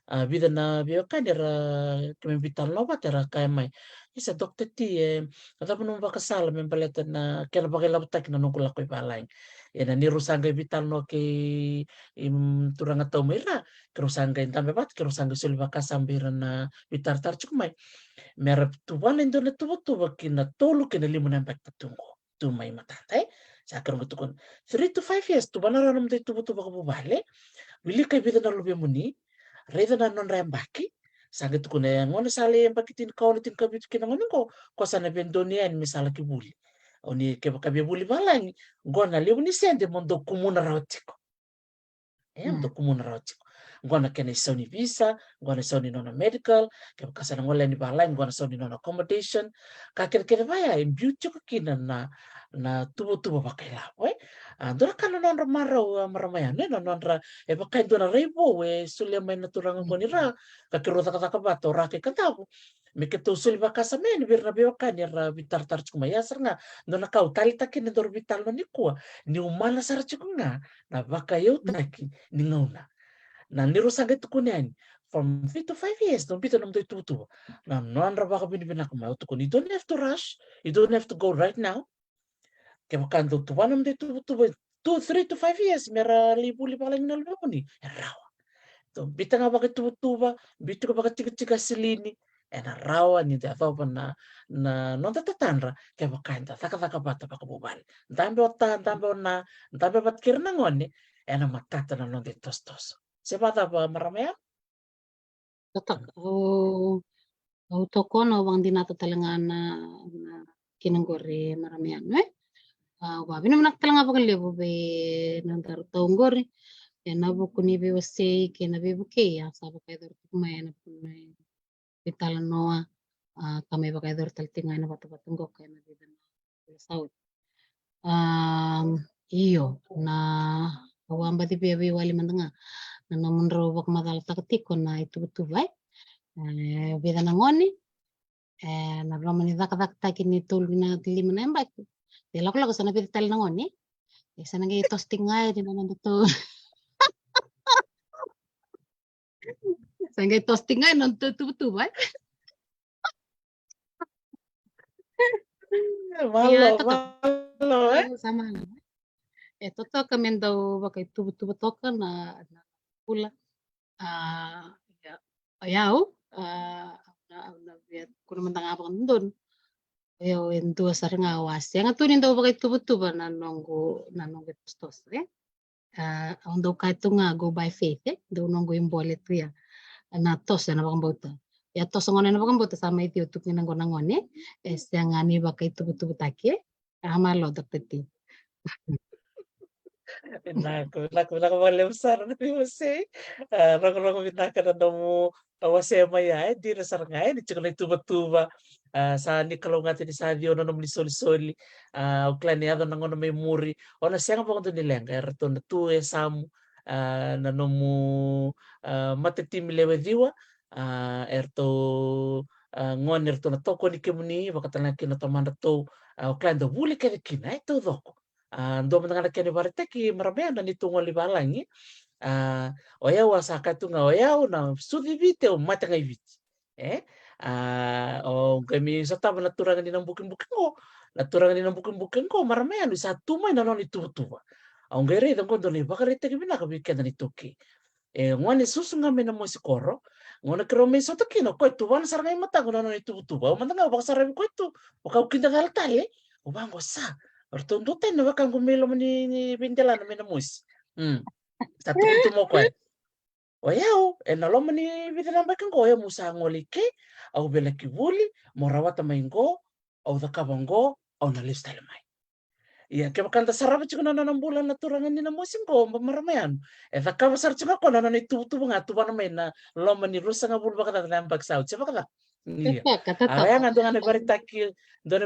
vida na biokani ra kami vital nova tera kai mai isa dokter ti kata pun bakasala membaleta na kena pakai labutak na nungkula ko ipalaing na niru sangga vital no ke turang atau mera kero sangga tambe bat kero sangga sul bakasambira na vitar tar cuk mai merap tuan indo na tuba kina tolu kena limu nampak patungko tu mai matata sakar ngutukon 3 to 5 years tuba na ranam de tuba ko bale wili kai vida na lubi muni reda na non rembaki sanga tukuna ngona sale mbaki tin kauna tin kabit kina ngona ko sana bendonia ni misala kibuli oni ke kabia buli balangi ngona lebu ni sende mondo kumuna rautiko mondo kumuna rautiko ngona kena isoni visa ngona isoni nona medical ke kasana ngola ni balangi ngona isoni nona accommodation ka kere baya imbiucho kina na tubo pakai lapo andora kana non marau maramaya ne non ra pakai dona rebo sulia mai naturanga ngoni ra ka kero taka bato ra ke katabu me ke to suli bakasa me ni birna beokani ra vitar tar cuma ya serna nona kau tali takin dor vital no ni kuwa ni umana sar cikunga na baka yo taki ni ngauna na niru saget tukuniani from 3 to 5 years don't bita nom tu na non ra baka bini bina kuma tukuni you don't have to rush you don't have to go right now ke makanto tuanam de tu 3 to 5 years mera libu paling nal ni rawa to bita nga baka tuba bita ka baka tiga silini ena rawa ni da to na non tatanra ke makanta taka bata baka bubal dambe bat kirna ngone ena matata na non de tostos sebata ba maramaya Tatak au tokono wang dinata talangana na kinanggore maramian wa bina manak talanga bakal lebo be nantar taunggore na buku ni be wase ke na be buke ya sabo kay dor kumay na punay bitalan noa kami bakay dor taltingay na batu-batunggo kay na bida na saud iyo na awamba di be wali mandanga na namun ro bak madal takatiko na itu betul baik beda na ngoni na ramani dak takin ni tul na lima nembak de lako sana beda tal na ngoni sana ngi toasting ay di naman dito sana ngi toasting ay non tu betul baik malo tetap malo sama toto kami daw bakay tubo toka na pula ya ayaw na biat kuno mentang apa kan dun yo ento sar ngawas yang atunin daw bakay tubo na nonggo tostos ang daw kahit nga go by faith daw nonggo yung bolet ya na tos na bakang bauta ya tos ngone na bakang bauta sama iti utuk nang ngone yang ani bakay tubo take amalo dakteti Naku wale besar na você rogo vinaka na nomu wasema ya di rasar ngai di cukula tuba sa ni kalau ngati di sadio na nomu soli uklani ado na ngono memori ona sianga pokon ni lenga erto na tu samu na nomu mateti milewe diwa erto ngon erto na toko ni kemuni bakatana kina tamanda to uklani do bule kene kina itu doko ndo mangana kene barete ki marabea na nitungo libalangi oya wasaka tunga oya na sudi vite o mata ngai vite o kami sata na turanga ni bukin ko na turanga ni bukin ko marabea no satu mai na no ni tuba ang gere dong kondo ni bakarete ki bina ka bikenda ni toki ngone susu ngame na mo sikoro ngone kero me soto kino ko tuban sarngai mata ko no ni tuba o manda ngau bakasara ko itu o kau kinda galtale o bango sa ortondote no bakang gumelo ni bindela na minamus. Satu kutu mo ko. Oyao, na lo mani bidela bakang ko ya musa ngoli ke, au bela kibuli, morawata maingo, au dakabango, au na lista lemai. Iya, ke bakang tasarap chiko na bulan na turangan ni na musim ko maramayan. Dakaba sar chiko ko na itu nga tuba na may na lo mani rusa nga bulu bakata na bagsaw. Siapa kata? Iya. tetap Yang ando ngane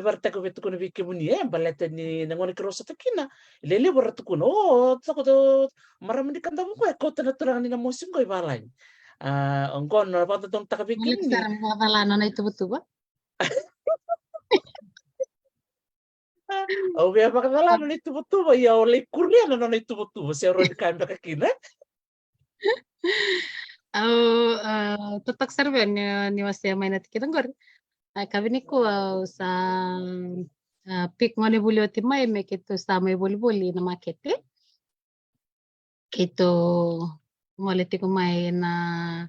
barita ko betu kuno biki muni balete ni nangone krosa takina. Lele boratu kuno tako to maramandi kanda mo ko na turang ni na musim ko ibalay. Angkon na pata tong Balik takabikin ni. sarang makakalanan na itu betul ba? Au be pakatala no ni tubo ya ole kurnia no ni tubo se ro ni kanda kakina. Tutak serve ni wasia maina tikitangor. Kabini ko sa pik ngone buli oti mai me kito sa mai boli na makete. Kito ngole tiko mai na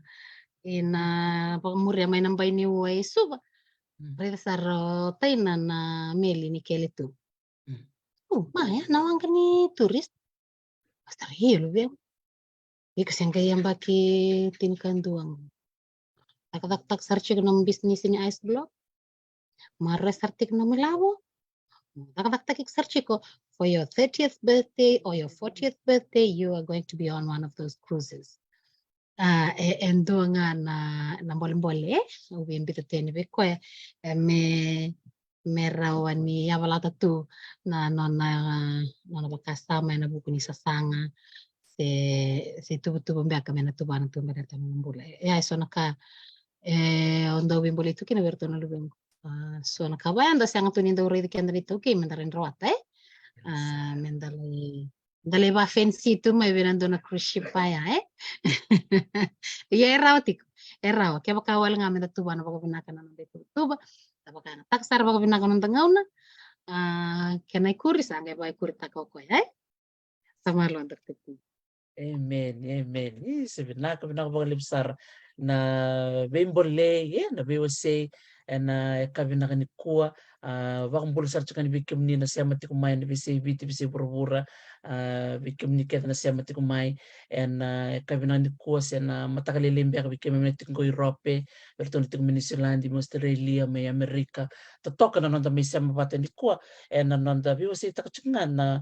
ina pakamuria mai nambai ni uai suba. Rita saro taina na meli ni kele tu. Maya nawang kani turis. Basta hiyo lo. Ika siyang kayang baki tinkanduang. Tak sarchi ko ng business ni ice block. Marresarti ko ng Malabo. Tak sarchi ko for your 30th birthday or your 40th birthday, you are going to be on one of those cruises. And doon nga na mbole-mbole, uwi imbita teni beko me rawa ni yabalata tu na bakasama na buku ni sasanga. Se tubo mbea kamena tuba na tuba na tambule ya so naka onda bimbole tu kina verto na lubeng so naka ba anda sang tu ninda uri kenda itu ki mendarin rawata mendale ba fancy tu mai venando na cruise ship pa ya ya rawa kaya baka wal nga menda tuba na baka binakan na nanda tuba baka taksar baka binakan na ngauna kena ikuri sangay ba ikuri takaw ko sama lo andak tipu. Amen, amen. Sebenarnya bang besar na bembole na bewase na kabina ni kuwa wakang bulusar cukan bikim ni na siya mati kumay na bisi pura bikim ni keta na siya mati kumay kabina ni kuwa siya na matakalilimbi bikim ni tingko Europe berto ni tingko New Zealand Australia may Amerika totoka na nonda may siya mapata ni kuwa na nonda bewase takacukan na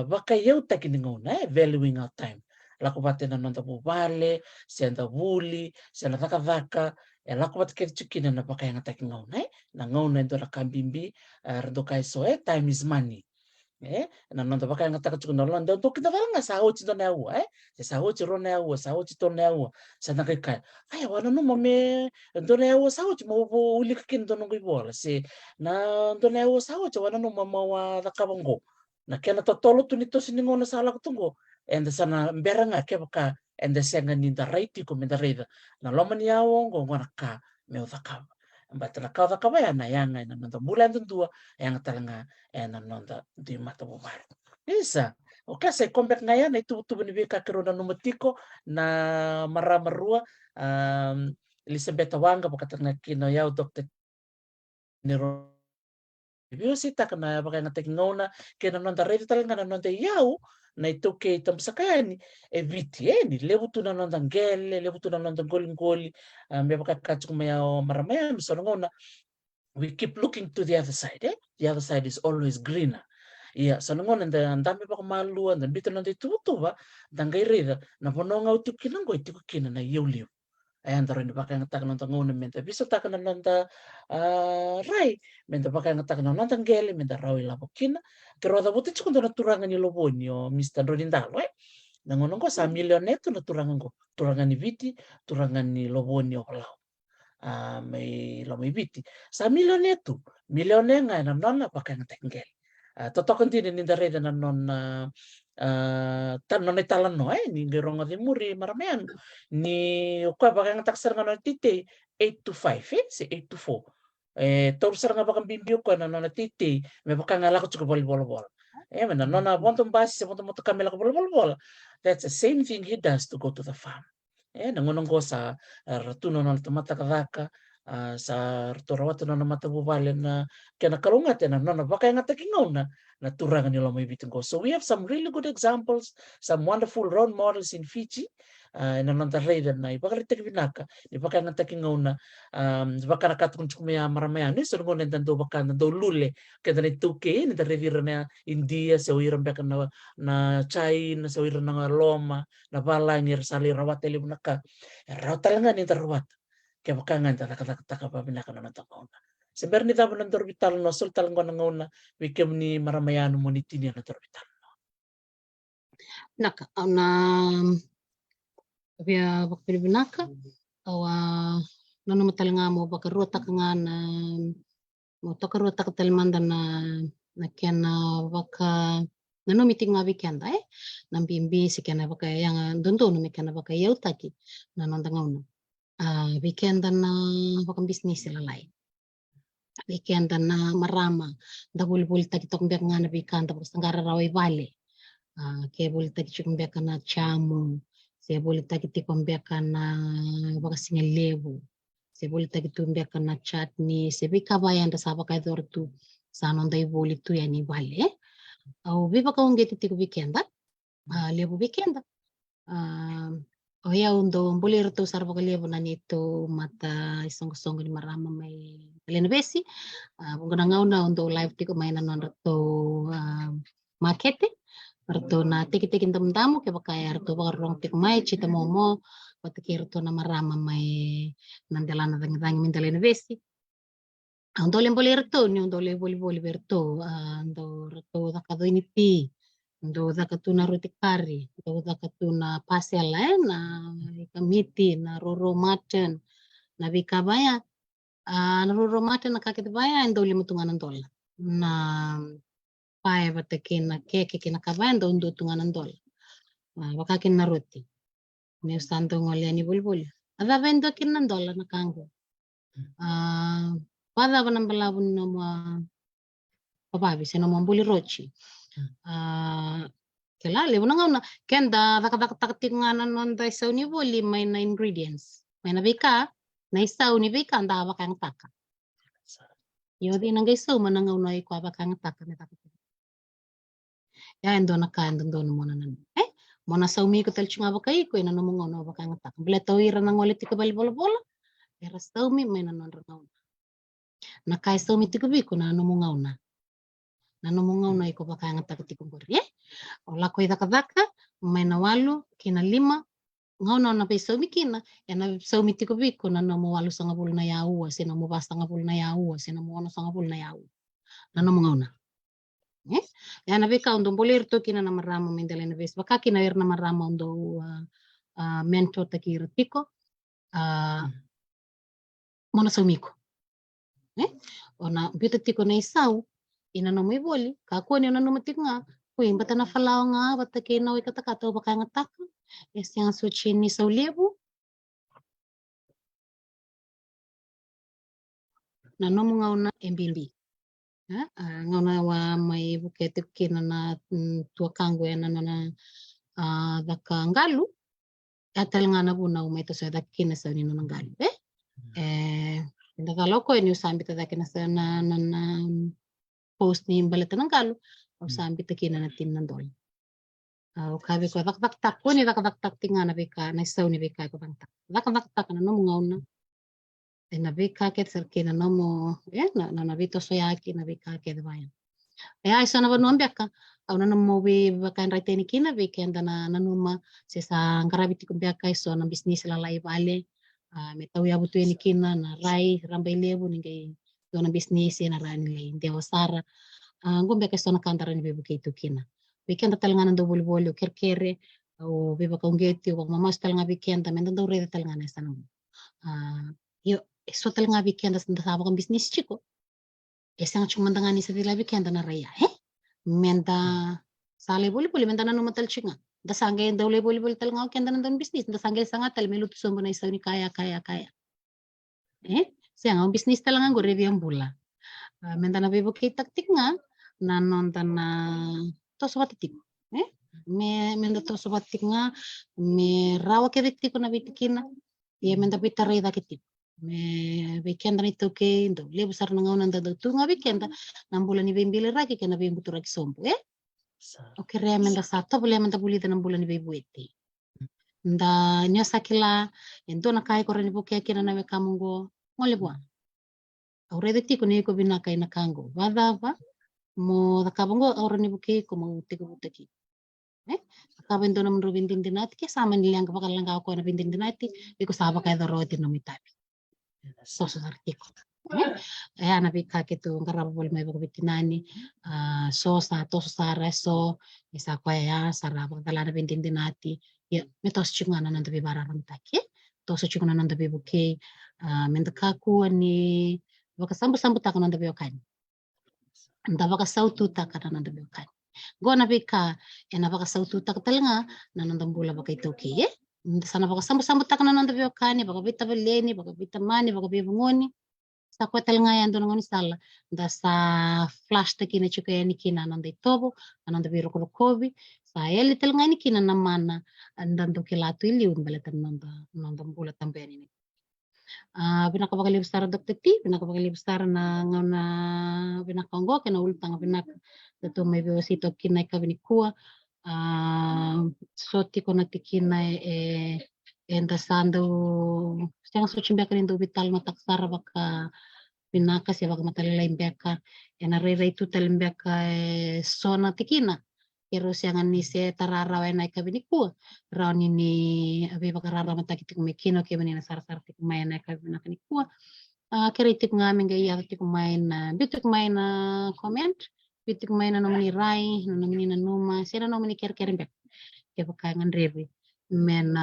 baka yaw takiningona valuing our time laku bate na nonda bubale sianda buli sianda vaka laku bate kete chukina na baka yang ataki ngauna na ngauna ndo la kambimbi rendo kai so time is money na nonda baka yang ataka chukina londa ndo kita vanga sa hochi ndo na ua sa hochi ro na ua sa hochi to na ua sianda kai kai ai wana no mame ndo na ua sa hochi mo uli kakin ndo nungu ibola se na ndo na ua sa hochi wana no mama wa dakabango na kena totolo tu nito siningona sa ala kutungo and sana mberanga ke baka and senga ni da raiti ko me da reida na loma ni awo ngo ngona ka me o thaka mbata na ka thaka ya na yanga na nda mula ndua yanga talanga na nonda di mata bo mar isa o ka se comeback ngaya na itu tu ni beka kero na numatiko na maramarua Elizabeth Wanga baka tanga kino yao Dr. Nero Biosita kana baka ngatek ngona kena nonda reida talanga na nonda yao na itu ke tamsakayani evitieni lebutu na nonda ngele lebutu na nonda ngoli me baka kachuk maya maramaya misonongona we keep looking to the other side the other side is always greener iya sonongona ndambe baka malu nda bitu nonda tuba dangairida na bononga utuk kinango itiku kina na yeuliu andro ni baka ngatak nonda ngona menta bisa tak na nonda rai menta baka ngatak nonda ngele menta rawi labokina pero da buti chukundo na turanga ni loboni o Mr. Rodindalo nangono ko sa milioneto na turangan ni viti turangan ni loboni o lao may lamay viti sa milioneto milionenga na nonna baka ngatak ngele totokan din ni dareda na non tan non italan no ni gerong ati muri maramian ni ukwa baka ngatak sar nga tite 8 to 5 si 8 to 4 tor sar nga baka bimbio ko na non tite me baka ngala ko chuko bol man na non bonton basi sa bonton moto kamela ko bol that's the same thing he does to go to the farm nangonong ko sa ratuno na tomata kadaka sa torawat na mata bubale na kena kalungat na no baka nga takingaw na turangan nila may bitin ko. So we have some really good examples, some wonderful role models in Fiji na nandarayda na ibaka rita binaka ibaka nga takingaw na baka nakatun kumaya maramaya ni so ngon nando baka nando lule kada ni tuke ni darevira na India sa uiran baka na China sa uiran na Loma na bala ni sali rawat ele bunaka rawat talaga ni darawat kaya bakangan taka babinakan na natakauna. Sebenarnya tapo ng torbital no sul talang ko nanguna wikem ni maramayano mo ni tinya na torbital. Naka na via bakpili binaka awa nanu matalinga mo baka rota nga na mo toka rota ka talimanda na kena baka Nano meeting nga weekend nambimbi sikana baka yang donto no mekana baka yautaki nanon tangau weekend na baka bisnis lalai weekend na marama da bul taki tok mbek ngana weekend baka sangara rawai vale ke bul taki chuk mbek na chamu se bul taki tiko mbek na baka singa lebu se bul taki tu mbek na chutney se bika bayanda sa baka dortu sanon dai boli tu yani vale au viva ka ungeti tiko weekend lebu weekend ya undo boleh tu sarva kali nito mata isong-isong ni marama may telenebesi bunga ngau na undo live tiko mainan non reto market reto na tiki-tiki tamu ke bakaya reto baka rong tiko mai cita momo patiki reto na marama may nandelana tangi min telenebesi undo boleh reto ni undo boleh berto undo reto takado ini pi ndo zakatuna roti kari, ndo zakatuna pasel na ikamiti na roro mutton na bikabaya na roro mutton na kakit baya ndo limutungan dola na pae batake na keke kina kabaya ndo tungan dola bakakin na roti ni santo ngoli ani bulbul ada vendo kin dola na kango pada banambalabun na papabi sino mambuli rochi kelale unang kenda tak non da isaw ni boli may na ingredients may na bika na isaw ni bika anda bakang taka yo di nang isaw manangaw na iko bakang taka ni taka ya endo na ka endo mo na mo na saw mi ko tel chunga bakay ko ina no mo no bakang taka bla tawira nang ulit ka bal bola pero saw mi may na non rangaw na kay saw mi tikubi ko na no mo ngaw na nanomongau na iko bakang taka tikumburi ola ko idaka may nawalu kina 5 ngau na peso mikina na so mitiko biko na no walu sa ngabul na yaua sino mo basta ngabul na yaua sino mo ano sa ngabul na yaua nanomongau na na bika undo bolir to kina na marama mindele na bes baka kina na marama undo mentor takiro tiko mona somiko ona bita tiko na isau ina no mo iboli kako ni na no matik nga kuing bata na falaw nga bata kina wi katakato baka nga taka yang suci ni sa lebu na no mo nga na embilbi nga na wa may bukete kina na tua kango na daka ngalu atal nga na buna umay to sa dakina sa ni no ngalu Inda ko ni usambi ta kina sa na post ni balata ng galu usambi ta kina natin ng dol kabi ko tak ko ni tak tinga na bika na isaw ni bika ko bang tak na no mga una na bika ket sir kina no mo na nabito so yaki na bika ket bayan isa na ba no ambeka aw na mo bi baka right ni kina bika na nanuma sa karabiti ko bika so na business lalai bale metaw ya butu ni kina na rai rambay lebu ni kay do na business na rani lay dewa sara gumbe ka so na kantara ni bebe kay tukina weekend tal nga nando bol kerkere o bebe ka ungeti o mamas tal nga weekend men do re tal nga na sanong yo so tal nga weekend sa sabo kan business chiko esang chumanda nga ni sa dila weekend na raya menda sale bol menda na numatal chinga da sangay daw bol tal nga kenda nandun business da sangay sa nga tal meluto so mo na isaw ni kaya siya nga business talangan go review ang bula menda na bebo kay taktik nga nanon tan na to sobatik menda to sobatik nga me rawa ke ko na bitikina menda pitare da kitik me weekend na ito kay do le besar nga nanda do tu nga weekend nang bulan ni bimbili raki kay na bimbuto raki sompo okay re menda sato boleh menda bulita ng bulan ni bibuiti nda nyo sakila endo na kay ko rin ibuki kina na kamungo ngole bua already tiko ni ko binakay na kango bada ba mo nakabongo orang ibuki ko mo tiko butaki akabendo na mro bindin dinati ke sama nilang kapag lang ako na bindin dinati iko saba kay doroti no mitabi so artiko na bika kito karabo bol may bitinani so sa to sa reso isa ko ya sarap kala na bindin dinati ya metos chunga na nanda bibararam taki to so chunga na nanda bibuki mendakaku ni baka sambu tak nanda biyokan nda baka sautu tak na nanda biyokan Go na bika napaka saututa katalinga nanondang bula baka ito okay sana baka sambu-sambu tak nanonda biokani baka bita beleni baka bita mani baka bibungoni sa kwa talinga yan doon ngoni sala da sa flash ta kina chuka yani kina nanda itobo nanonda biro kobi sa eli talinga ni kina namana andando kilatu ili balatan nanda bula tambeni ni binakabagaliwsara Dr. T, binakabagaliwsara na binakanggo kena ultang binak datu may biwasito kinay kabinikua soti ko na tikinay enda sando siyang suchimbya ka nindo vital mataksara baka binaka siya baka matalila imbeka nare itu talimbeka sona tikina pero siya nga ni se tararawa na ikabinikua raw ni abi baka rara matakiti kumikino kaya manina sar-sar ti kumaya na ikabinikua keritik nga amin gaya ti kumain na bitik kumain na comment bitik kumain na nomini rai na nomini na numa siya na nomini kere-kere mbek kaya baka ngan revi men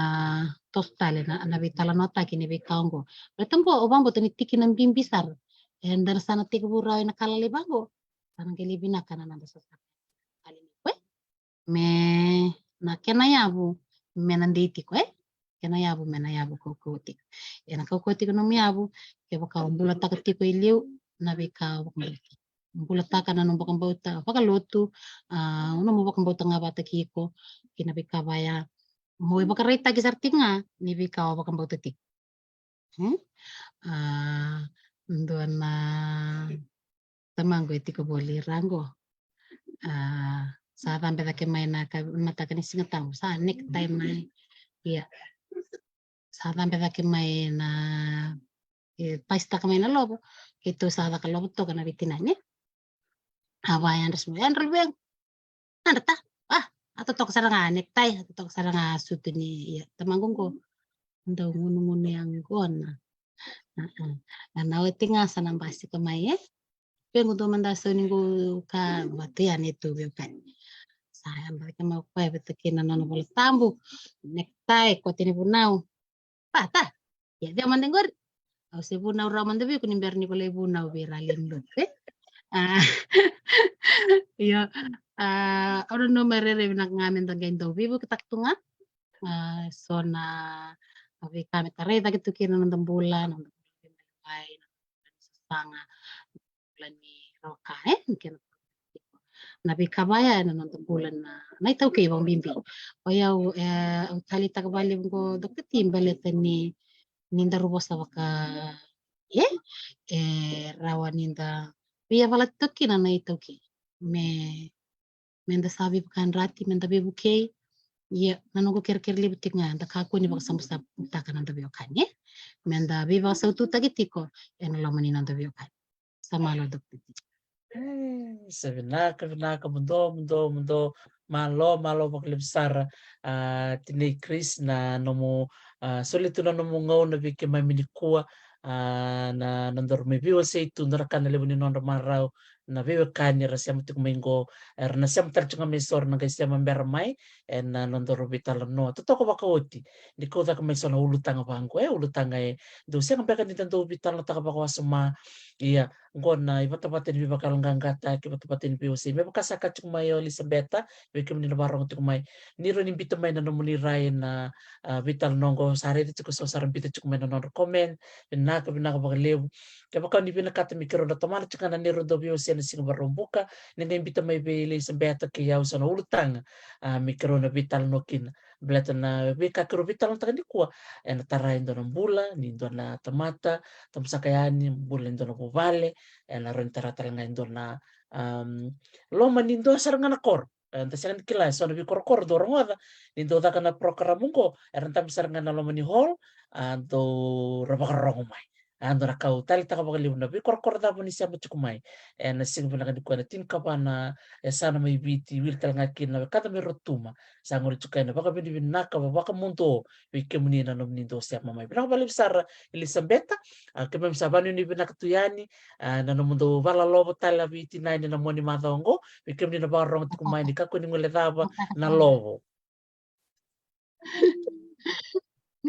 tostale na nabitala nota kini bikaongo betambo obambo tani tiki ng bimbisar and dan sana tiki buraway na kalalibago tanang kilibina ka na nanda sa kalimikwe me na kenayabu me nanditi ko kenayabu me nayabu kokotik na kokotik no miyabu ke baka bulata ka tiko iliw na bika bulata ka na nung bakang bauta baka lotu uno mo bakang bauta nga bata kiko kinabika baya mo baka rita kisar tinga ni bika bakang bauta tik doon na tamanggo itiko boli rango sa tambe da kemay na mata kani singatang sa necktie may iya sa tambe da kemay na paista kamay na lobo ito sa da kalobo to kana bitinanya awayan resmo yan rubeng anda ta ato to kasara nga necktie ato to kasara nga suto ni iya tamanggong ko ndaw nguno yang gona nawati nga sa nambasi kamay pengo do manda so ningo ka batian itu kan saya mereka mau kue betekin nana boleh tambu necktie ko tini bunau pata ya dia mandengor au se bunau raman debi kunim ber ni boleh bunau beralin lo ya ora no merere binak ngamen tagain do bibu ketak tunga sona abi kami kareta gitu kina nandang bulan sanga bulan ni roka kina nabi kabaya na nonton bulan na naitaw kay bang bimbi o yaw ang talita kabali ko Dr. Tim balitan ni ninda rubos na baka rawan ninda biya balat toki na naitaw kay menda sabi bakan rati menda bibukay ya nanongo kir-kir libutik nga da kako ni baka sambusa utaka nanda biyokanye menda biba sa ututa gitiko nalaman ni nanda biyokanye sama lo Dr. Tim Vinaka mundo malo maglibsar tinay Chris na nomo solito na nomo ngaw na biki maminikua na nandor may biwa sa ito narakan na libo ni nondor maraw na biwa kanya rasya mo tikumingo na siya matarchunga may sor na siya mamberamay na nondor bital no totoo ko bakawoti di ko ta kamay so na ulutang bangko ulutang do siya kampeka ni tanto bital na takabakawa suma iya gona ibatabatin bi bakal nganggata ibatabatin bi usi me bakasaka chumayo Elisabetta bekim ni barong chukumay niro ni bitamay na nomuni ray na vital nongo sare ti ko so sarang bita chukumay na nongo comment binaka bagalew kaya baka ni binakata mikro na tamana chukana niro do bi usi na sing barong buka ni bitamay bi Elisabetta kiyaw sa ulutang mikro na vital nokin belata na bika kro vital na tagani kuwa na tarayin do ng bula nindo na tamata tamsakayani bula nindo na buvale na rentara talanga indo na loma nindo saranga na kor tasiran kila so nabi kor dorong ada nindo ta kana program ko renta saranga na loma ni hall do rabakarong mai ando na kau tali ta kabali na bi kor da ni siya chukumai na sing na kan ko na tin ka pa na sana may biti wil talanga kin na kata may rotuma sa ngol chukay na baka bini binaka baka munto wikemuni na nom nindo siya mamay binaka sar Elisabetta kemem sabanu ni binakatuyani na nomundo vala lobo tala biti na na moni madongo bikem ni na barong tikumay ni kako ni ngole daba na lobo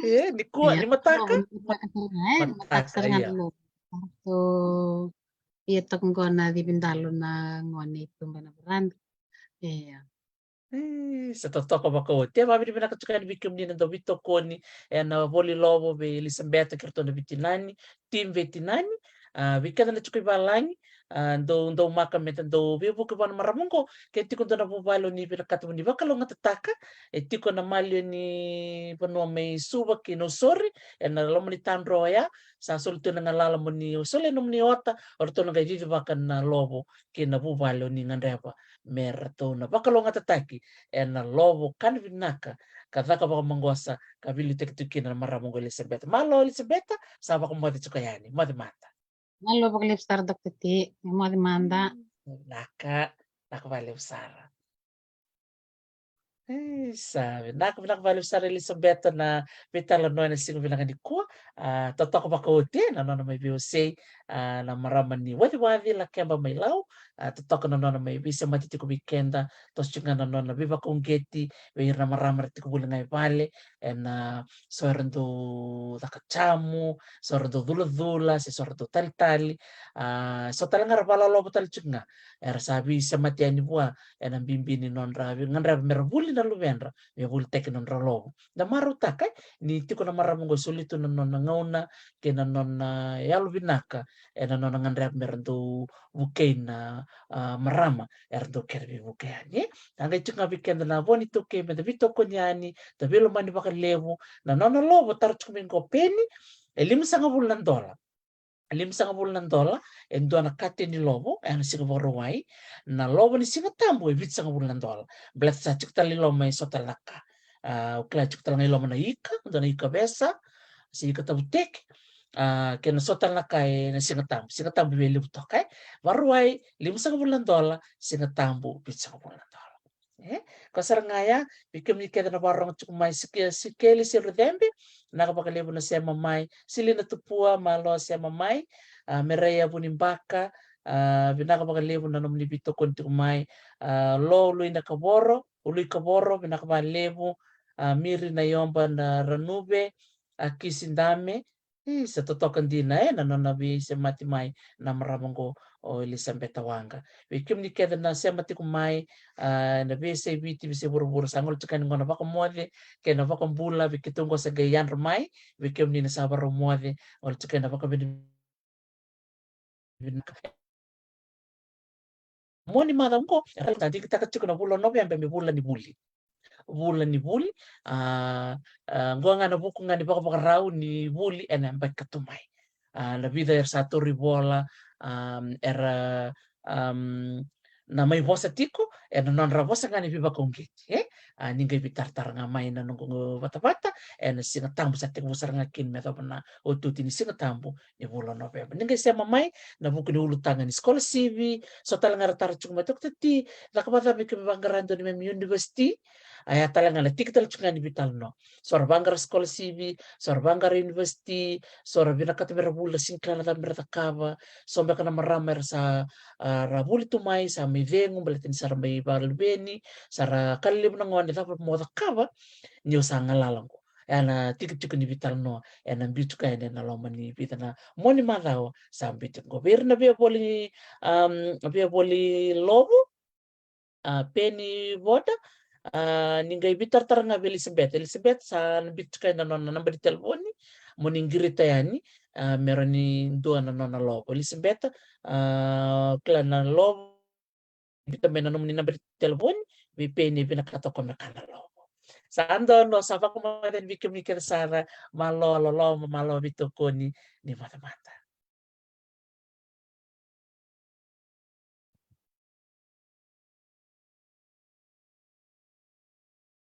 ni kuwa ni mataka mataka nga lobo so iya tong gona di bindalo na ngone tumba na brand Iya. Sa totoo baka te mabili na katukani bikim ni ndo bito koni na voli lobo be Elisabetta kerto na bitinani tim vetinani bikada na chukai balangi ndo maka meta ndo bibu ke bana maramungo ke tiko ndo na bubalo ni bina katu ni bakalo ngatataka tiko na malio ni pano mai suba ki no sori na lomo ni tandro ya sa solto na ngalala mo ni sole no ni ota orto na vivi baka na lobo ke na bubalo ni ngandeba merto na bakalo ngatataki na lobo kan vinaka kadhaka baka mangosa kabili tektukina na maramungo Elisabetta malo Elisabetta sa baka mati chukayani mati mata Malo paglip star titi, mo di manda. naka naka vale usara sabe vale usara Elisabetta na vitala noy na singo vinaka ni kua totoko baka ote na nona mai biosei na marama ni wadi la kemba mai lau totoko na nona mai bisa mati tiko bikenda tos chunga na nona biba kongeti veir na marama tiko buli ngai vale na sorendu takacamu sorendu dula se sorendu tali so tala ngara bala lobo tali chunga era sabi bisa mati ani bua ena bimbini non rabi nganra merabuli na luvenra me buli tek non ralobo na maru takai ni tiko na maramungo sulitu na non ngauna ke na non yalu binaka ena non nganra merendu bukeina marama erdo kerbi bukeani anga chunga bikenda na boni toke me vito konyani to belo mani baka levu na non lobo tar chumingo peni $5 $5 en dona kate ni lobo en singa borowai na lobo ni singa tambo e vit sanga $1 blat sa chikta li loma e sota laka ukla chikta ngai loma na ika dona ika besa si ika tabutek ke na sota laka e na singa tambo be libu tokai borowai $5 singa tambo vit sanga $1 kasar ngaya bikem ni keda na barong chukumai sikeli si redembe nakapakalibu na siya mamay sili na tupua malo siya mamay mereya bunimbaka binakapakalibu na nomni bito konti kumay lo ului na kaboro ului kaboro binakapakalibu miri na yomba na ranube kisindame sa totokan din na nanonabi siya matimay na maramanggo o Elisabetta wanga bikem ni keda na siya mati kumay na bese biti bese buru-buru sangol tsukan ngona baka muade ke na baka bula bikitungo sa gayan ramai bikem ni na sabar muade ol tsukan na baka bin moni madam ko tadi kita kecuk na bulan November mi bulan ni buli ngona na buku ngani baka baka rau ni buli ena mbak katumai la vida er satu ribola era na may vosa tiko non ravosa ngani biba kongiti ningai bitar-tar nga may na nung bata-bata na singa tambo sa tiko busar ngakin meto na ututi ni singa tambo ni bulan November ningai siya mamay na buku ni ulutangan ni sekolah CV so talang ngaratar chung matok tati nakabata mi kami ni mem university ay talang ngala tikital chung ni bital no sor banggar sekolah CV sor banggar university sor binakat merabula singkala na mertakaba so mbaka na maramar sa rabuli tumai sa may vengo balatin sa may balbeni sa kalib na ngwan dapat mo takaba niyo sa ngalalang ko ana tikit ni vital no ana bitu ka na loman ni bitana moni madao sa bitu gobyerno be boli lobo peni voda ningai bitar taranga Elizabeth sa bitu ka na non number telefoni moni ngirita yani meron ni dua na non lobo Elizabeth klan na lobo bita menanom ni number telepon VPN pinakatoko na kanalo sa ando no sa pa kumaden bikim ni kersara malo bito ko ni mata-mata